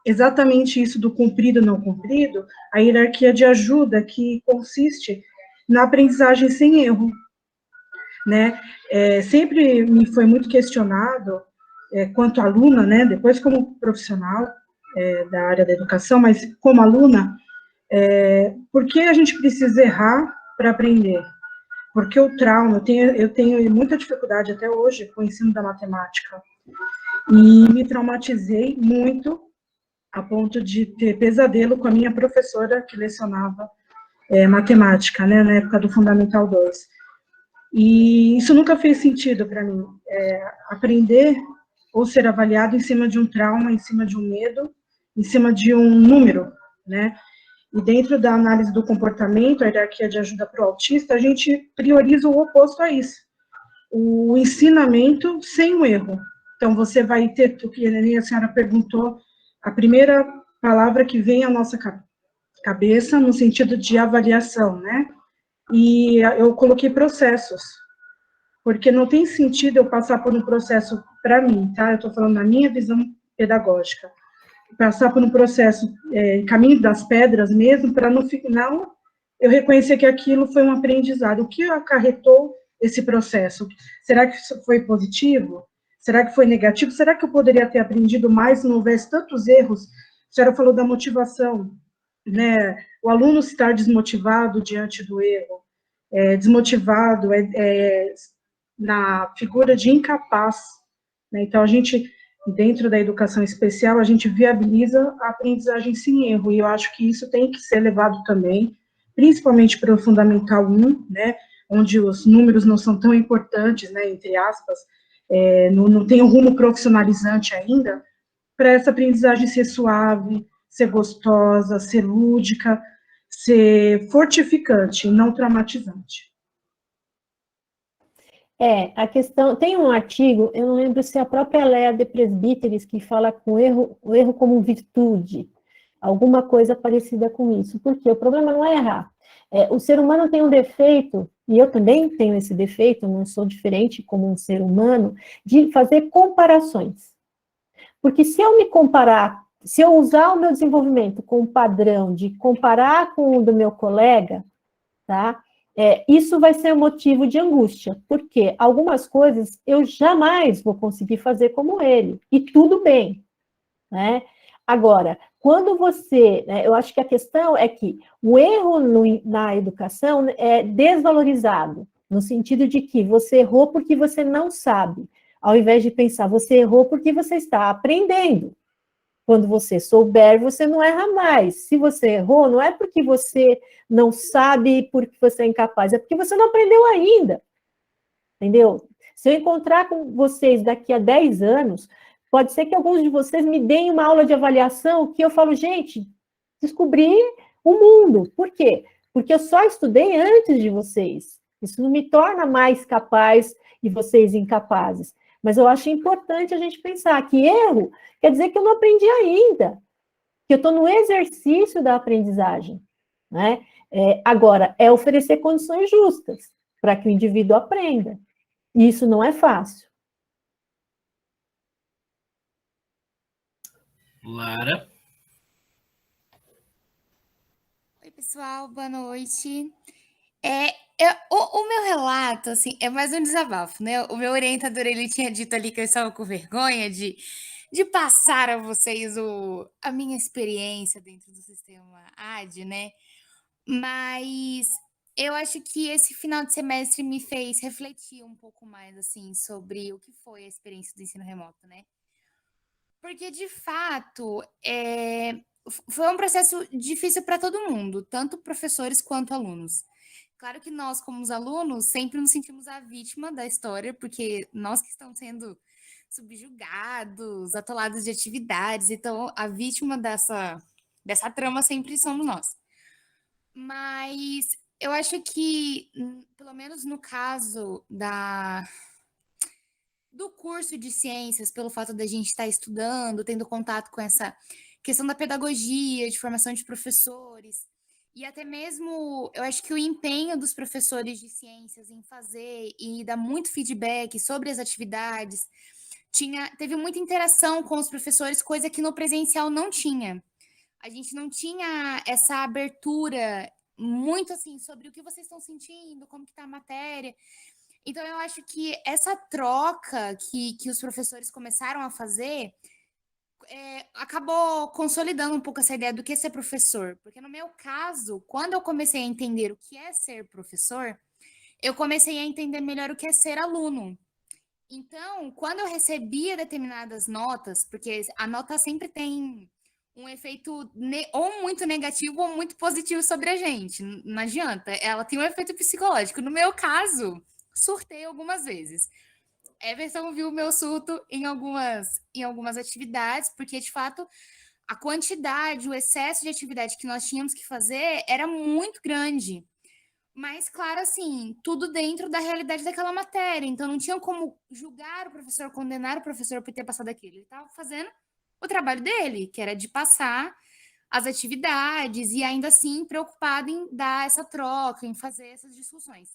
exatamente isso do cumprido e não cumprido, a hierarquia de ajuda que consiste na aprendizagem sem erro, né? Sempre me foi muito questionado, quanto aluna, né? Depois como profissional da área da educação, mas como aluna, por que a gente precisa errar para aprender? Porque o trauma, eu tenho muita dificuldade até hoje com o ensino da matemática, e me traumatizei muito a ponto de ter pesadelo com a minha professora que lecionava matemática, né, na época do Fundamental 2. E isso nunca fez sentido para mim. Aprender ou ser avaliado em cima de um trauma, em cima de um medo, em cima de um número, né? E dentro da análise do comportamento, a hierarquia de ajuda para o autista, a gente prioriza o oposto a isso. O ensinamento sem o erro. Então, você vai ter, o que a senhora perguntou, a primeira palavra que vem à nossa cabeça, no sentido de avaliação, né? E eu coloquei processos, porque não tem sentido eu passar por um processo, para mim, tá? Eu estou falando na minha visão pedagógica, passar por um processo, caminho das pedras mesmo, para no final eu reconhecer que aquilo foi um aprendizado. O que acarretou esse processo? Será que foi positivo? Será que foi negativo? Será que eu poderia ter aprendido mais se não houvesse tantos erros? A senhora falou da motivação, né? O aluno estar desmotivado diante do erro, desmotivado, na figura de incapaz, né? Então, a gente, dentro da educação especial, a gente viabiliza a aprendizagem sem erro, e eu acho que isso tem que ser levado também, principalmente para o Fundamental 1, né, onde os números não são tão importantes, né, entre aspas, não tem um rumo profissionalizante ainda, para essa aprendizagem ser suave, ser gostosa, ser lúdica, ser fortificante, não traumatizante. A questão, tem um artigo, eu não lembro se é a própria Lea de Presbíteres que fala com o erro como virtude, alguma coisa parecida com isso, porque o problema não é errar. O ser humano tem um defeito, e eu também tenho esse defeito, não sou diferente como um ser humano, de fazer comparações. Porque se eu me comparar, se eu usar o meu desenvolvimento com um padrão de comparar com o do meu colega, tá? Isso vai ser motivo de angústia, porque algumas coisas eu jamais vou conseguir fazer como ele, e tudo bem, né? Agora, quando você, né, eu acho que a questão é que o erro na educação é desvalorizado, no sentido de que você errou porque você não sabe, ao invés de pensar, você errou porque você está aprendendo. Quando você souber, você não erra mais. Se você errou, não é porque você não sabe, porque você é incapaz, é porque você não aprendeu ainda. Entendeu? Se eu encontrar com vocês daqui a 10 anos, pode ser que alguns de vocês me deem uma aula de avaliação que eu falo, gente, descobri o mundo. Por quê? Porque eu só estudei antes de vocês. Isso não me torna mais capaz e vocês incapazes. Mas eu acho importante a gente pensar que erro quer dizer que eu não aprendi ainda, que eu estou no exercício da aprendizagem, né? Agora, é oferecer condições justas para que o indivíduo aprenda. E isso não é fácil. Lara? Oi, pessoal, boa noite. O meu relato, assim, é mais um desabafo, né? O meu orientador, ele tinha dito ali que eu estava com vergonha de passar a vocês a minha experiência dentro do sistema AD, né? Mas eu acho que esse final de semestre me fez refletir um pouco mais, assim, sobre o que foi a experiência do ensino remoto, né? Porque, de fato, foi um processo difícil para todo mundo, tanto professores quanto alunos. Claro que nós, como os alunos, sempre nos sentimos a vítima da história, porque nós que estamos sendo subjugados, atolados de atividades, então a vítima dessa trama sempre somos nós. Mas eu acho que, pelo menos no caso do curso de ciências, pelo fato da gente estar estudando, tendo contato com essa questão da pedagogia, de formação de professores, e até mesmo, eu acho que o empenho dos professores de ciências em fazer e dar muito feedback sobre as atividades, teve muita interação com os professores, coisa que no presencial não tinha. A gente não tinha essa abertura muito assim sobre o que vocês estão sentindo, como que está a matéria. Então, eu acho que essa troca que os professores começaram a fazer acabou consolidando um pouco essa ideia do que é ser professor. Porque no meu caso, quando eu comecei a entender o que é ser professor, eu comecei a entender melhor o que é ser aluno. Então, quando eu recebia determinadas notas, porque a nota sempre tem um efeito ou muito negativo ou muito positivo sobre a gente, não adianta, ela tem um efeito psicológico. No meu caso, surtei algumas vezes. Everton viu o meu surto em algumas atividades, porque, de fato, a quantidade, o excesso de atividade que nós tínhamos que fazer era muito grande. Mas, claro, assim, tudo dentro da realidade daquela matéria. Então, não tinha como julgar o professor, condenar o professor por ter passado aquilo. Ele estava fazendo o trabalho dele, que era de passar as atividades e, ainda assim, preocupado em dar essa troca, em fazer essas discussões.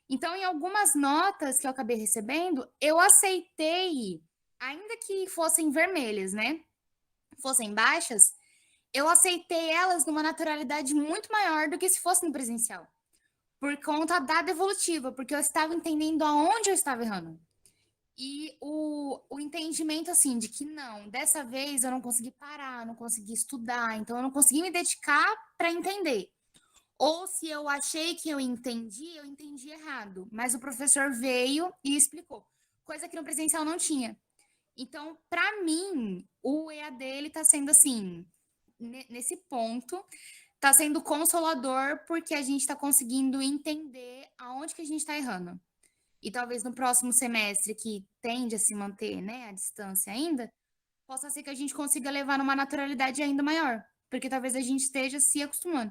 Então, em algumas notas que eu acabei recebendo, eu aceitei, ainda que fossem vermelhas, né? Fossem baixas, eu aceitei elas numa naturalidade muito maior do que se fosse no presencial. Por conta da devolutiva, porque eu estava entendendo aonde eu estava errando. E o entendimento, assim, de que não, dessa vez eu não consegui parar, não consegui estudar, então eu não consegui me dedicar para entender. Ou se eu achei que eu entendi errado. Mas o professor veio e explicou, coisa que no presencial não tinha. Então, para mim, o EAD ele está sendo assim, nesse ponto, está sendo consolador porque a gente está conseguindo entender aonde que a gente está errando. E talvez no próximo semestre, que tende a se manter, né, à distância ainda, possa ser que a gente consiga levar numa naturalidade ainda maior, porque talvez a gente esteja se acostumando.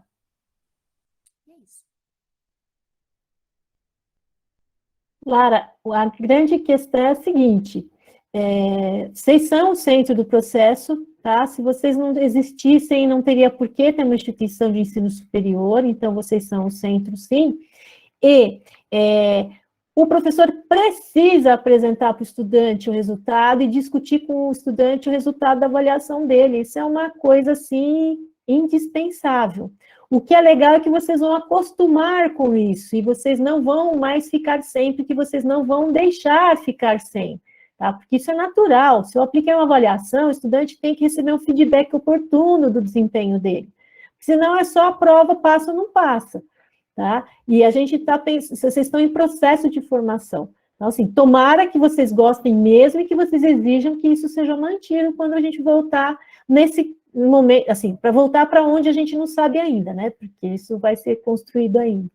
E é isso. Lara, a grande questão é a seguinte: vocês são o centro do processo, tá? Se vocês não existissem, não teria por que ter uma instituição de ensino superior, então vocês são o centro, sim. E o professor precisa apresentar para o estudante o resultado e discutir com o estudante o resultado da avaliação dele. Isso é uma coisa, assim, indispensável. O que é legal é que vocês vão acostumar com isso, e vocês não vão mais ficar sem, porque vocês não vão deixar ficar sem, tá? Porque isso é natural. Se eu apliquei uma avaliação, o estudante tem que receber um feedback oportuno do desempenho dele. Senão é só a prova, passa ou não passa. Tá? E a gente está pensando, vocês estão em processo de formação. Então, assim, tomara que vocês gostem mesmo e que vocês exijam que isso seja mantido quando a gente voltar nesse momento, assim, para voltar para onde a gente não sabe ainda, né? Porque isso vai ser construído ainda.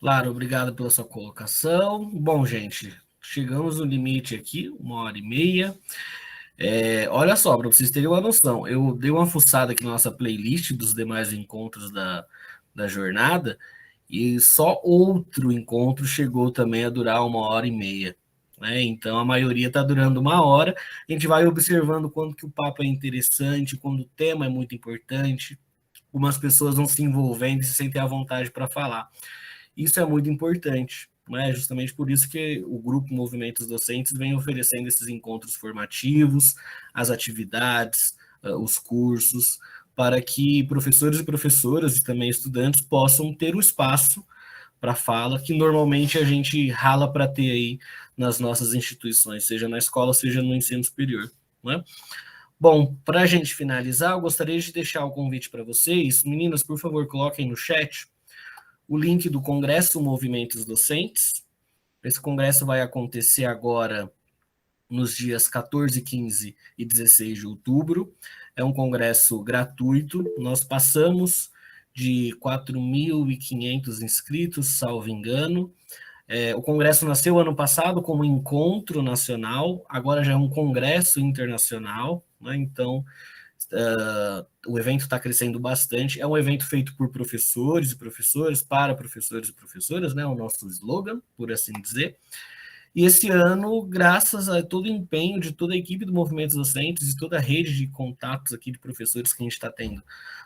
Claro, obrigado pela sua colocação. Bom, gente, chegamos no limite aqui, 1h30. Olha só, para vocês terem uma noção, eu dei uma fuçada aqui na nossa playlist dos demais encontros da jornada, e só outro encontro chegou também a durar 1h30, né? Então a maioria está durando 1 hora. A gente vai observando quando que o papo é interessante, quando o tema é muito importante, algumas pessoas vão se envolvendo e se sentem à vontade para falar. Isso é muito importante. É justamente por isso que o grupo Movimentos Docentes vem oferecendo esses encontros formativos, as atividades, os cursos, para que professores e professoras e também estudantes possam ter o espaço para fala que normalmente a gente rala para ter aí nas nossas instituições, seja na escola, seja no ensino superior, né? Bom, para a gente finalizar, eu gostaria de deixar o convite para vocês. Meninas, por favor, coloquem no chat o link do Congresso Movimentos Docentes. Esse congresso vai acontecer agora nos dias 14, 15 e 16 de outubro. É um congresso gratuito. Nós passamos de 4.500 inscritos, salvo engano. O congresso nasceu ano passado como encontro nacional, agora já é um congresso internacional, né? Então, o evento está crescendo bastante. É um evento feito por professores e professoras, para professores e professoras, né? O nosso slogan, por assim dizer. E esse ano, graças a todo o empenho de toda a equipe do Movimentos Docentes e toda a rede de contatos aqui de professores que a gente está tendo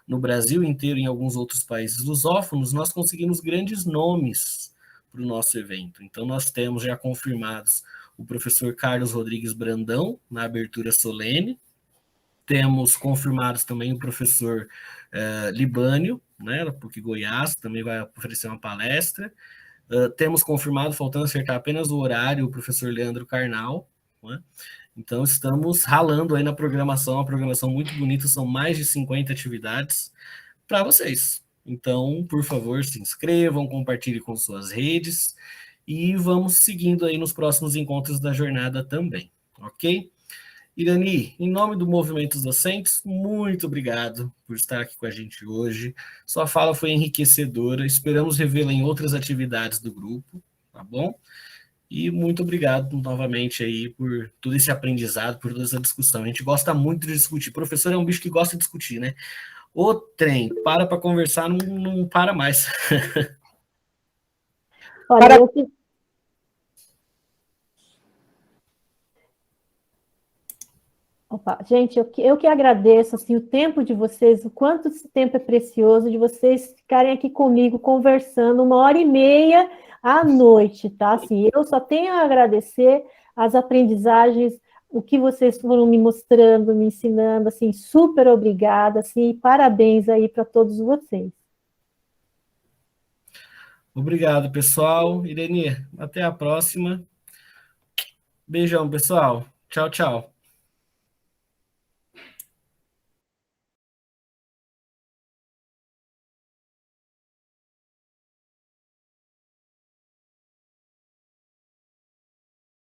no Brasil inteiro e em alguns outros países lusófonos, nós conseguimos grandes nomes para o nosso evento. Então, nós temos já confirmados o professor Carlos Rodrigues Brandão, na abertura solene. Temos confirmados também o professor Libânio, né, PUC Goiás, também vai oferecer uma palestra. Temos confirmado, faltando acertar apenas o horário, o professor Leandro Carnal, né? Então, estamos ralando aí na programação, uma programação muito bonita, são mais de 50 atividades para vocês. Então, por favor, se inscrevam, compartilhem com suas redes e vamos seguindo aí nos próximos encontros da jornada também, ok? Irani, em nome do Movimentos Docentes, muito obrigado por estar aqui com a gente hoje. Sua fala foi enriquecedora, esperamos revê-la em outras atividades do grupo, tá bom? E muito obrigado novamente aí por todo esse aprendizado, por toda essa discussão. A gente gosta muito de discutir. Professor é um bicho que gosta de discutir, né? O trem, para conversar, não para mais. Olha, Opa, gente, eu que agradeço assim, o tempo de vocês, o quanto esse tempo é precioso, de vocês ficarem aqui comigo conversando 1h30 à noite, tá? Assim, eu só tenho a agradecer as aprendizagens, o que vocês foram me mostrando, me ensinando, assim, super obrigada, assim, parabéns aí para todos vocês. Obrigado, pessoal. Irene, até a próxima. Beijão, pessoal. Tchau, tchau.